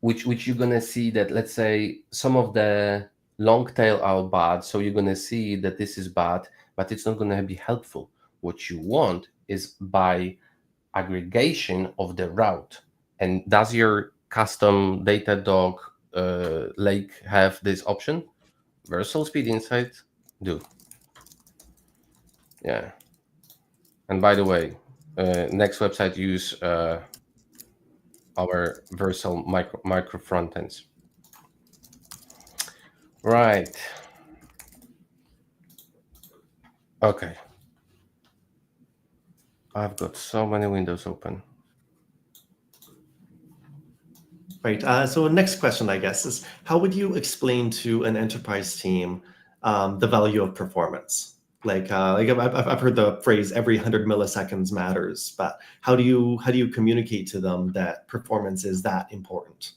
which you're gonna see that, let's say, some of the long tail are bad. So you're gonna see that this is bad, but it's not gonna be helpful. What you want is by aggregation of the route. And does your custom Datadog Lake have this option? Versal Speed Insight do. Yeah. And by the way, next website use our Versal micro frontends. Right. Okay. I've got so many windows open. Right. So next question, I guess, is how would you explain to an enterprise team the value of performance? Like I've heard the phrase "every 100 milliseconds matters," but how do you communicate to them that performance is that important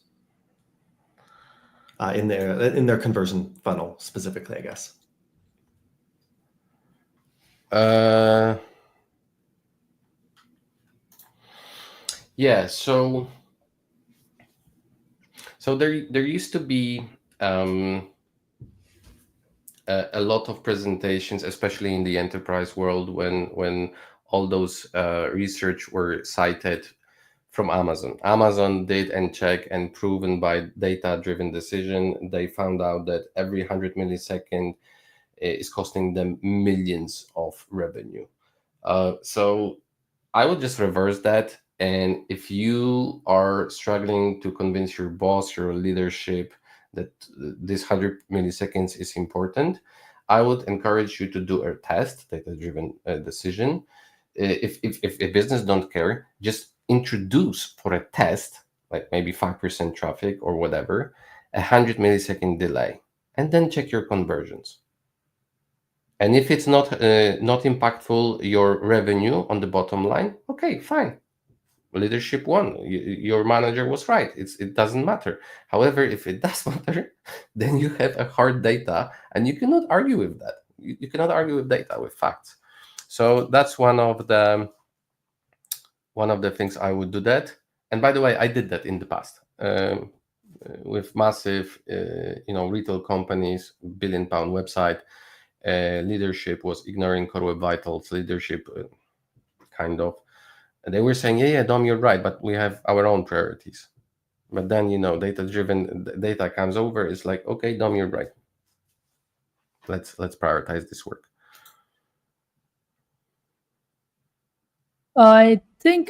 in their conversion funnel specifically, I guess? Yeah. So there used to be a lot of presentations, especially in the enterprise world, when all those research were cited from Amazon. Amazon did and check and proven by data-driven decision. They found out that every 100 millisecond is costing them millions of revenue. So I would just reverse that. And if you are struggling to convince your boss, your leadership, that this 100 milliseconds is important, I would encourage you to do a test, data-driven decision. If a business don't care, just introduce for a test, like maybe 5% traffic or whatever, 100 millisecond delay, and then check your conversions. And if it's not impactful your revenue on the bottom line, okay, fine. Leadership won. Your manager was right. It doesn't matter. However, if it does matter, then you have a hard data, and you cannot argue with that. You cannot argue with data, with facts. So that's one of the things I would do that. And by the way, I did that in the past with massive, retail companies, billion-pound website. Leadership was ignoring Core Web Vitals. Leadership, kind of. And they were saying, yeah, Dom, you're right, but we have our own priorities. But then, data-driven data comes over. It's like, okay, Dom, you're right. Let's prioritize this work. I think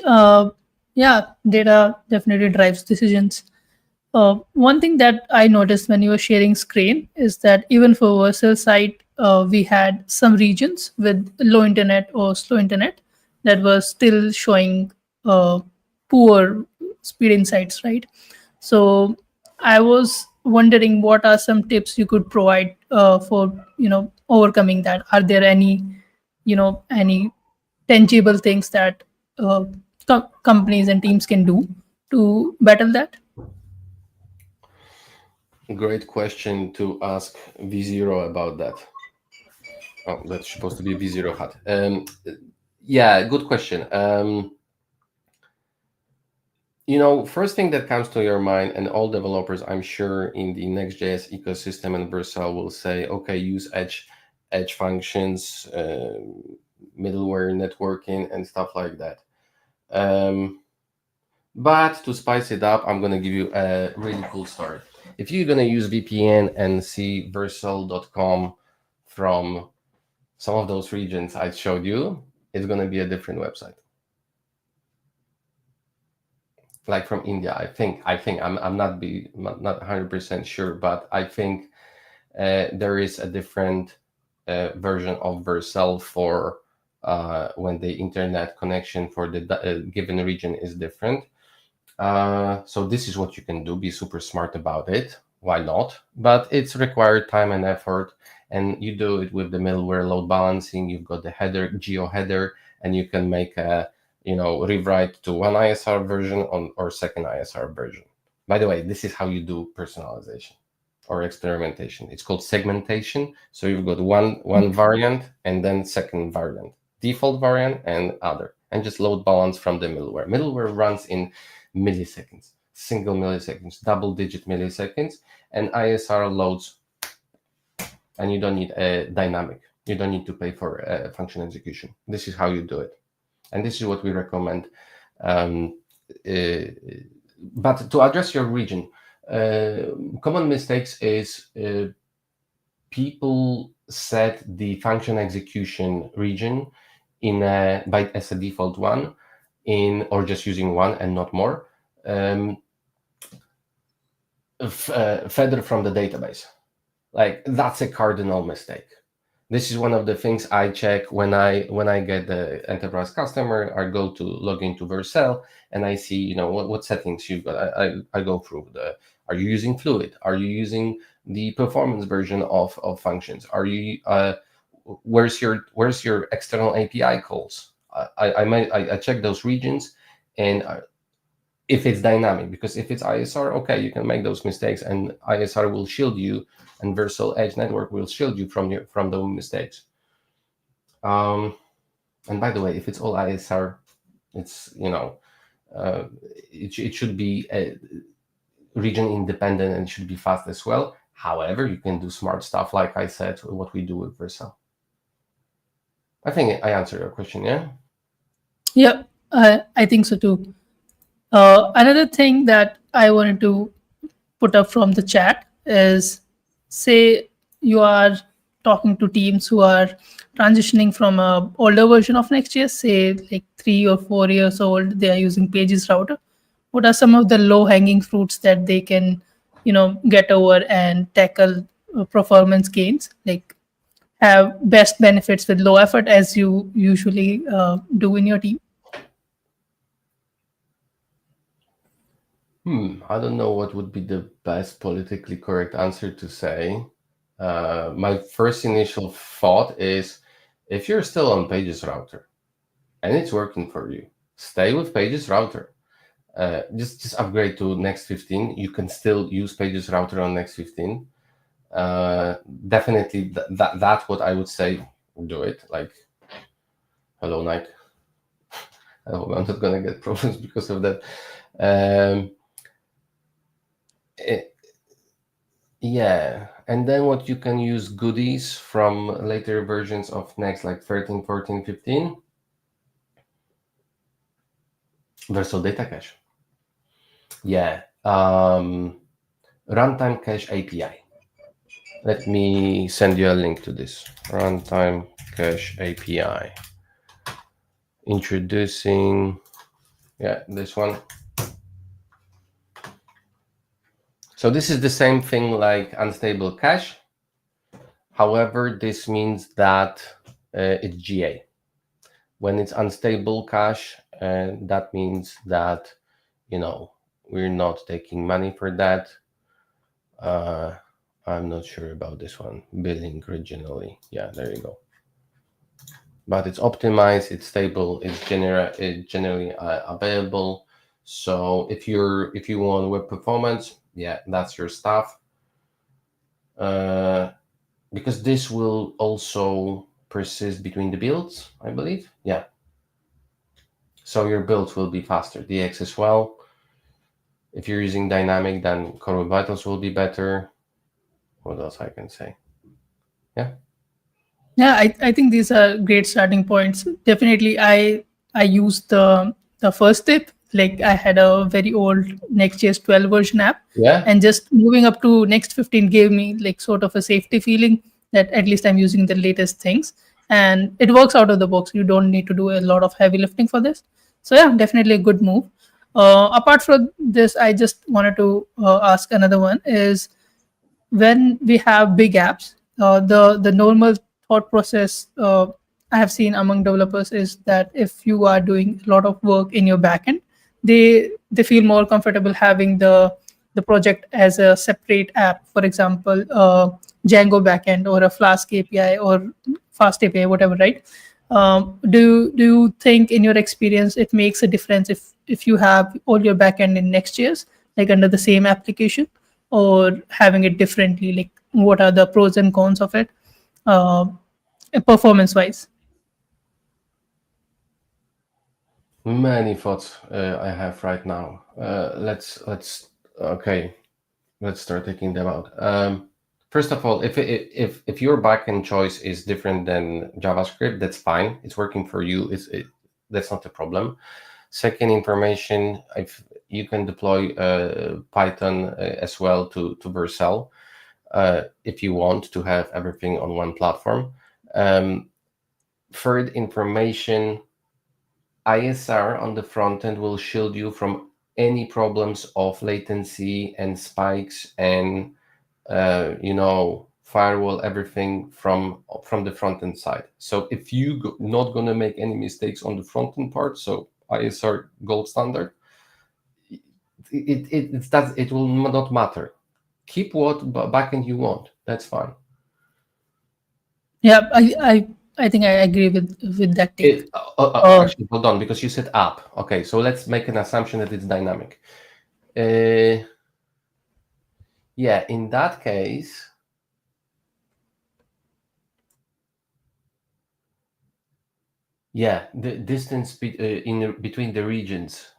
Yeah, data definitely drives decisions. One thing that I noticed when you were sharing screen is that even for Vercel site, we had some regions with low internet or slow internet that was still showing poor speed insights, right? So I was wondering what are some tips you could provide for overcoming that. Are there any tangible things that uh, companies and teams can do to battle that? Great question to ask V0 about that. Oh, that's supposed to be V0 hat. Yeah, good question. First thing that comes to your mind, and all developers, I'm sure, in the Next.js ecosystem and Vercel will say, okay, use edge functions, middleware networking, and stuff like that. But to spice it up, I'm going to give you a really cool story. If you're going to use VPN and see Vercel.com from some of those regions I showed you, it's going to be a different website. Like from India, I think I'm not 100% sure, but I think there is a different version of Vercel for when the internet connection for the given region is different. So this is what you can do. Be super smart about it. Why not? But it's required time and effort, and you do it with the middleware load balancing. You've got the header, geo header, and you can make a rewrite to one ISR version or second ISR version. By the way, this is how you do personalization or experimentation. It's called segmentation. So you've got one variant and then second variant, default variant and other, and just load balance from the middleware. Middleware runs in milliseconds, single milliseconds, double-digit milliseconds, and ISR loads, and you don't need a dynamic. You don't need to pay for function execution. This is how you do it. And this is what we recommend. But to address your region, common mistakes is people set the function execution region as a default one, or just using one and not more, further from the database. Like, that's a cardinal mistake. This is one of the things I check when I get the enterprise customer. I go to log into Vercel and I see what settings you've got. I go through are you using Fluid? Are you using the performance version of functions? Are you where's your external API calls? I check those regions, and if it's dynamic, because if it's ISR, okay, you can make those mistakes, and ISR will shield you, and Vercel Edge Network will shield you from those mistakes. And by the way, if it's all ISR, it's it should be region independent and should be fast as well. However, you can do smart stuff, like I said, what we do with Vercel. I think I answered your question, yeah? Yeah, I think so too. Another thing that I wanted to put up from the chat is, say you are talking to teams who are transitioning from a older version of Next.js, say like 3 or 4 years old, they are using Pages router. What are some of the low hanging fruits that they can get over and tackle performance gains, like have best benefits with low effort, as you usually do in your team? I don't know what would be the best politically correct answer to say. My first initial thought is, if you're still on Pages router and it's working for you, stay with Pages router. Just upgrade to Next 15. You can still use Pages router on Next 15. Definitely, that's what I would say. Do it. Like, hello, Nike. I hope I'm not gonna get problems because of that. Yeah, and then what you can use goodies from later versions of Next, like 13, 14, 15. Vercel Data Cache. Yeah. Runtime Cache API. Let me send you a link to this. Runtime Cache API. Introducing Yeah, this one. So this is the same thing like unstable cache. However, this means that it's GA. When it's unstable cache, that means that, we're not taking money for that. I'm not sure about this one. Billing originally. Yeah, there you go. But it's optimized, it's stable, it's generally available. So if you want web performance, yeah, that's your stuff. Because this will also persist between the builds, I believe. Yeah. So your builds will be faster. DX as well. If you're using dynamic, then Core Web Vitals will be better. What else I can say? Yeah. Yeah, I think these are great starting points. Definitely, I used the first tip. Like I had a very old Next.js 12 version app, Yeah. and just moving up to Next 15 gave me like sort of a safety feeling that at least I'm using the latest things, and it works out of the box. You don't need to do a lot of heavy lifting for this. So yeah, definitely a good move. Apart from this, I just wanted to ask another one is when we have big apps, the normal thought process I have seen among developers is that if you are doing a lot of work in your backend, they feel more comfortable having the project as a separate app. For example, Django backend or a Flask API or Fast API, whatever, right? Do you think, in your experience, it makes a difference if you have all your backend in Next.js, like under the same application, or having it differently? Like, what are the pros and cons of it, uh, performance wise? Many thoughts I have right now. Let's start taking them out. First of all, if your backend choice is different than JavaScript, that's fine. It's working for you. That's not a problem. Second information, if you can deploy Python as well to Vercel if you want to have everything on one platform. Third information, ISR on the front end will shield you from any problems of latency and spikes and firewall everything from the front end side. So if you not gonna make any mistakes on the front end part, so ISR gold standard, it will not matter. Keep what backend you want. That's fine. Yeah, I think I agree with that take. Actually, hold on, because you said app. Okay, so let's make an assumption that it's dynamic. Yeah, in that case, yeah, the distance between the regions,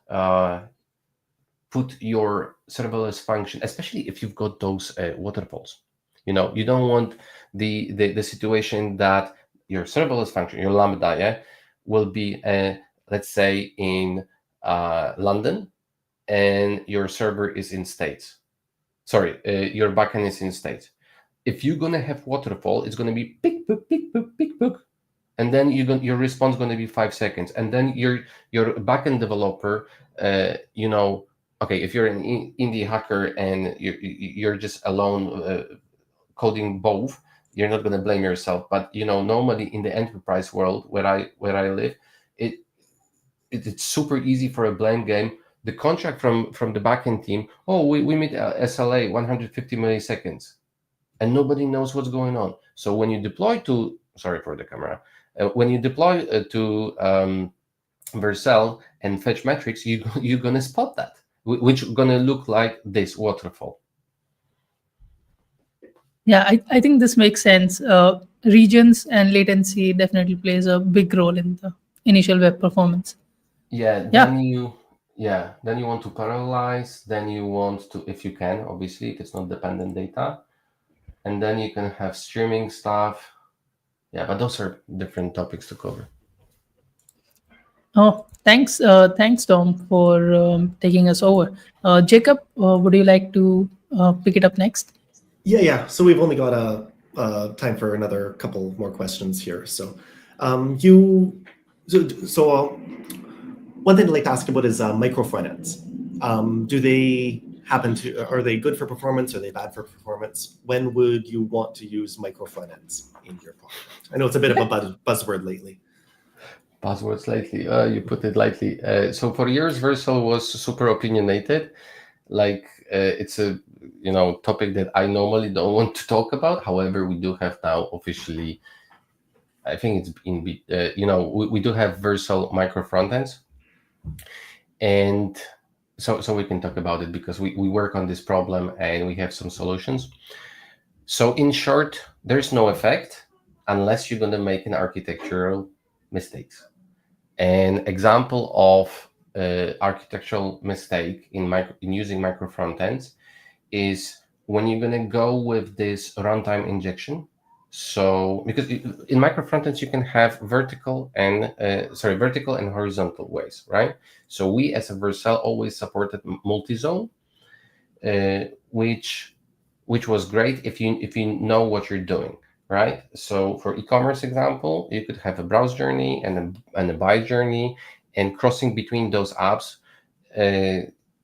put your serverless function, especially if you've got those waterfalls. You don't want the situation that your serverless function, your Lambda, will be, let's say, in London, and your server is in States. Sorry, your backend is in States. If you're gonna have waterfall, it's gonna be pick, book, pick, book, pick, book, and then your response going to be 5 seconds, and then your backend developer, okay, if you're an indie hacker and you're just alone coding both, you're not going to blame yourself. But normally in the enterprise world where I live, it's super easy for a blame game. The contract from the backend team, we meet SLA 150 milliseconds, and nobody knows what's going on. So when you deploy to, sorry for the camera, when you deploy to Vercel and fetch metrics, you're going to spot that, which going to look like this waterfall. Yeah, I think this makes sense. Regions and latency definitely plays a big role in the initial web performance. Then you want to parallelize, then you want to, if you can, obviously, if it's not dependent data, and then you can have streaming stuff. Yeah, but those are different topics to cover. Oh, thanks, Tom, for taking us over. Jacob, would you like to pick it up next? Yeah. So we've only got time for another couple more questions here. So, One thing I'd like to ask about is micro front ends. Do they are they good for performance? Are they bad for performance? When would you want to use micro front ends in your project? I know it's a bit of a buzzword lately. Buzzwords lately, you put it lightly. So for years, Vercel was super opinionated. Like it's a topic that I normally don't want to talk about. However, we do have now officially, I think it's in we do have Vercel micro frontends, and so we can talk about it because we work on this problem and we have some solutions. So in short, there's no effect unless you're going to make an architectural mistakes. An example of architectural mistake in using micro frontends is when you're going to go with this runtime injection. So because in micro frontends you can have vertical and horizontal ways, right? So we as a Vercel always supported multi-zone, which was great if you know what you're doing, right? So for e-commerce example, you could have a browse journey and a buy journey, and crossing between those apps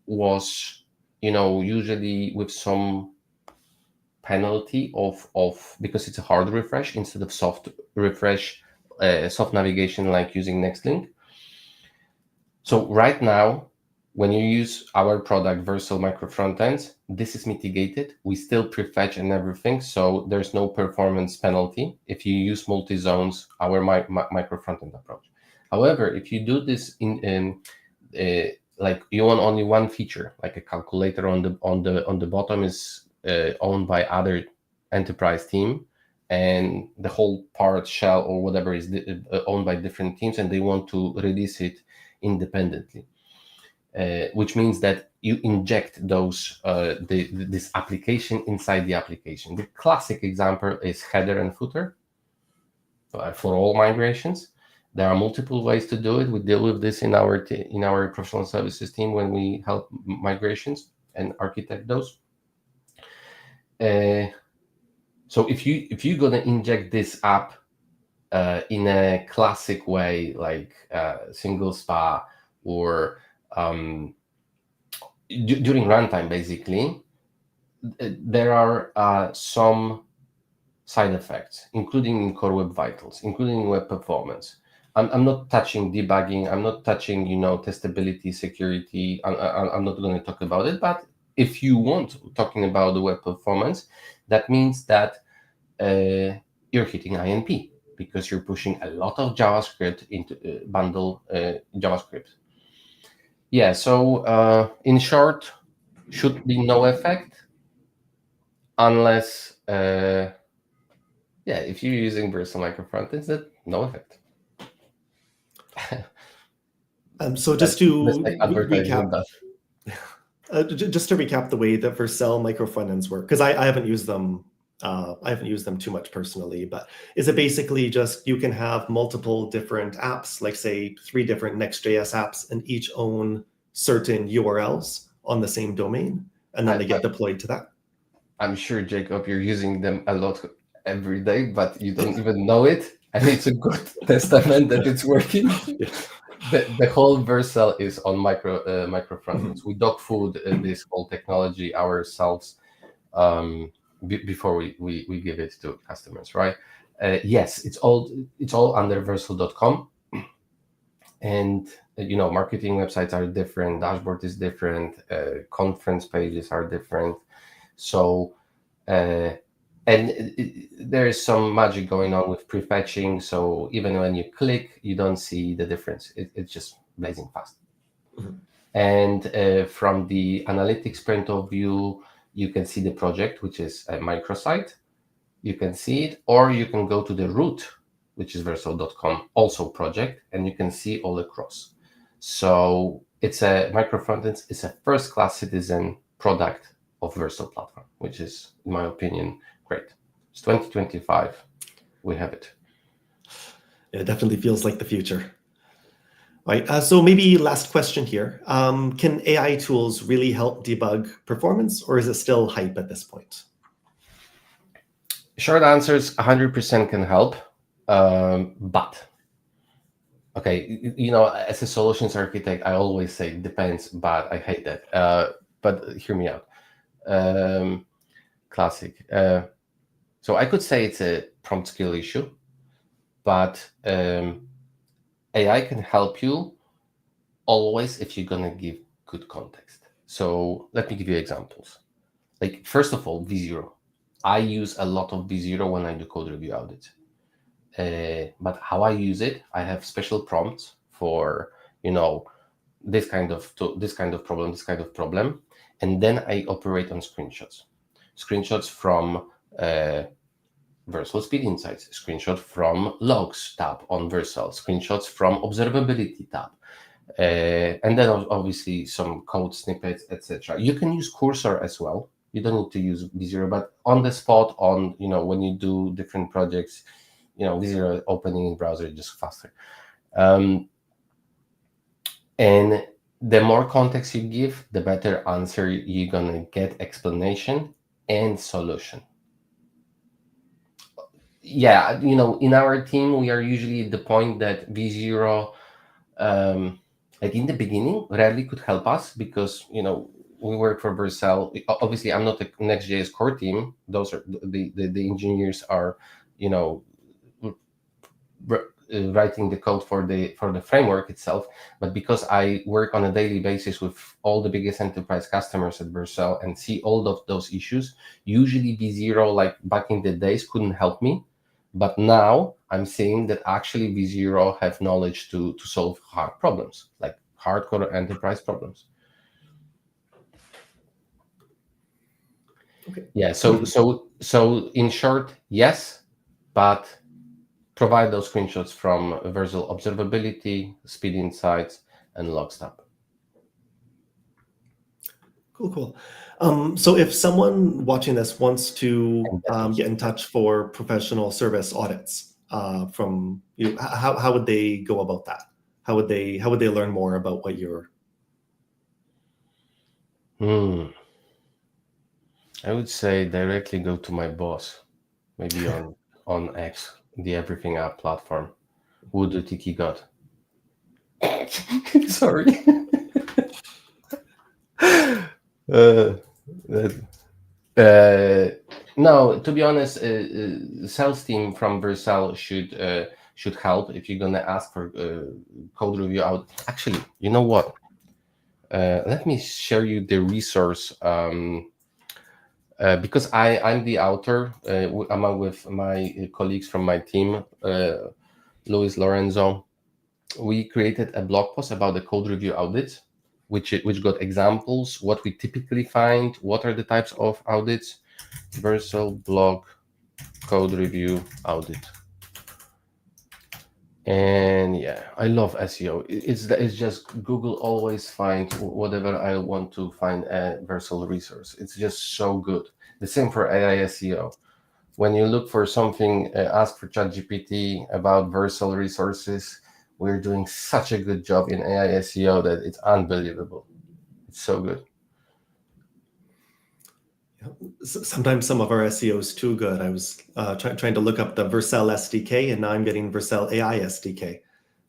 was usually with some penalty of because it's a hard refresh instead of soft refresh, soft navigation like using Nextlink. So right now, when you use our product Vercel micro frontends, this is mitigated. We still prefetch and everything, so there's no performance penalty if you use multi-zones, our micro frontend approach. However, if you do this in like you want only one feature, like a calculator on the bottom is owned by other enterprise team, and the whole part shell or whatever is owned by different teams, and they want to release it independently. Which means that you inject those this application inside the application. The classic example is header and footer for all migrations. There are multiple ways to do it. We deal with this in our professional services team when we help migrations and architect those. So if you're gonna inject this app in a classic way, like single spa or during runtime, basically, there are some side effects, including in Core Web Vitals, including web performance. I'm not touching debugging. I'm not touching, testability, security. I'm not going to talk about it. But if you want talking about the web performance, that means that you're hitting INP because you're pushing a lot of JavaScript into bundle JavaScript. Yeah, so in short, should be no effect unless, if you're using Vercel micro frontends, that no effect. So just to recap, just to recap the way that Vercel micro frontends work, because I haven't used them. I haven't used them too much personally, but is it basically just you can have multiple different apps, like say 3 different Next.js apps, and each own certain URLs on the same domain, and then they get deployed to that? I'm sure, Jacob, you're using them a lot every day, but you don't even know it, and it's a good testament that it's working. The whole Vercel is on micro frontends. We dog food this whole technology ourselves. Before we give it to customers, right? Yes, it's all under Vercel.com, and marketing websites are different, dashboard is different, conference pages are different. So and there is some magic going on with prefetching. So even when you click, you don't see the difference. It's just blazing fast. Mm-hmm. And from the analytics point of view, you can see the project, which is a microsite. You can see it, or you can go to the root, which is Vercel.com, also project, and you can see all across. So it's a micro frontends. It's a first-class citizen product of Vercel platform, which is, in my opinion, great. It's 2025. We have it. It definitely feels like the future. Right. So maybe last question here. Can AI tools really help debug performance, or is it still hype at this point? Short answer is 100% can help, but Okay, as a solutions architect, I always say depends, but I hate that. But hear me out. Classic. So I could say it's a prompt skill issue, but AI can help you always if you're gonna give good context. So let me give you examples. Like, first of all, V0. I use a lot of V0 when I do code review audits. But how I use it, I have special prompts for this kind of problem, and then I operate on screenshots from Vercel Speed Insights, screenshot from Logs tab on Vercel, screenshots from Observability tab, and then obviously some code snippets, etc. You can use Cursor as well. You don't need to use V0, but on the spot, when you do different projects, V0 opening in browser is just faster. And the more context you give, the better answer you're gonna get, explanation and solution. Yeah, in our team, we are usually at the point that V0, like in the beginning, rarely could help us because, we work for Vercel. Obviously, I'm not the Next.js core team. Those are the engineers are, writing the code for the framework itself. But because I work on a daily basis with all the biggest enterprise customers at Vercel and see all of those issues, usually V0, like back in the days, couldn't help me. But now I'm seeing that actually V0 have knowledge to solve hard problems, like hardcore enterprise problems. Okay. Yeah. So in short, yes, but provide those screenshots from Vercel Observability, Speed Insights, and Logs tab. Cool. So if someone watching this wants to get in touch for professional service audits from you, how would they go about that? How would they learn more about what you're? I would say directly go to my boss, maybe on X, the Everything App platform. Wudu Tiki God. Sorry. No, to be honest, sales team from Vercel should help if you're gonna ask for code review out. Actually, you know what? Let me share you the resource because I'm the author along with my colleagues from my team, Luis Lorenzo. We created a blog post about the code review audits, which got examples, what we typically find, what are the types of audits. Vercel blog code review audit. And yeah, I love SEO. It's just Google always finds whatever I want to find a Vercel resource. It's just so good. The same for AI SEO. When you look for something, ask for ChatGPT about Vercel resources. We're doing such a good job in AI SEO that it's unbelievable. It's so good. Sometimes some of our SEO is too good. I was trying to look up the Vercel SDK, and now I'm getting Vercel AI SDK,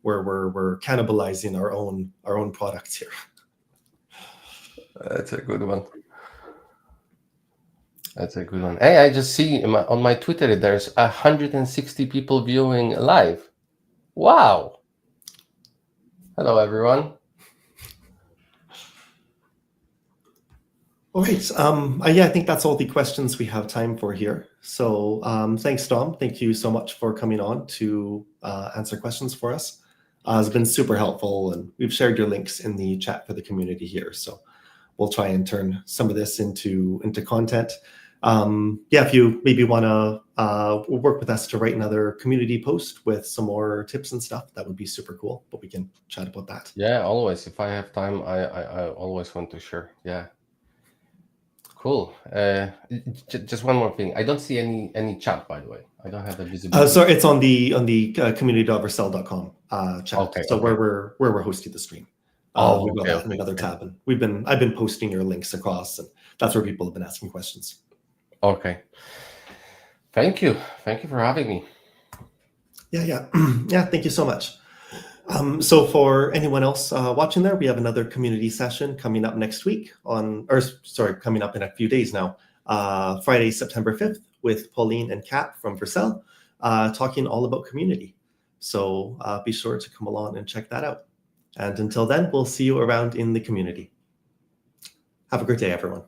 where we're cannibalizing our own products here. That's a good one. That's a good one. Hey, I just see on my Twitter there's 160 people viewing live. Wow. Hello, everyone. All right. Yeah, I think that's all the questions we have time for here. So thanks, Dom. Thank you so much for coming on to answer questions for us. It's been super helpful, and we've shared your links in the chat for the community here. So we'll try and turn some of this into content. Yeah, if you maybe want to work with us to write another community post with some more tips and stuff, that would be super cool. But we can chat about that. Yeah, always. If I have time, I always want to share. Yeah. Cool. Just one more thing. I don't see any chat, by the way. I don't have the visibility. Sorry, it's on the community.vercel.com chat. Okay, so okay. where we're hosting the stream. We've got that in another tab, and I've been posting your links across, and that's where people have been asking questions. Okay. Thank you for having me. Yeah. Thank you so much. So for anyone else watching there, we have another community session coming up next week coming up in a few days now, Friday, September 5th, with Pauline and Kat from Vercel, talking all about community. So be sure to come along and check that out. And until then, we'll see you around in the community. Have a great day, everyone.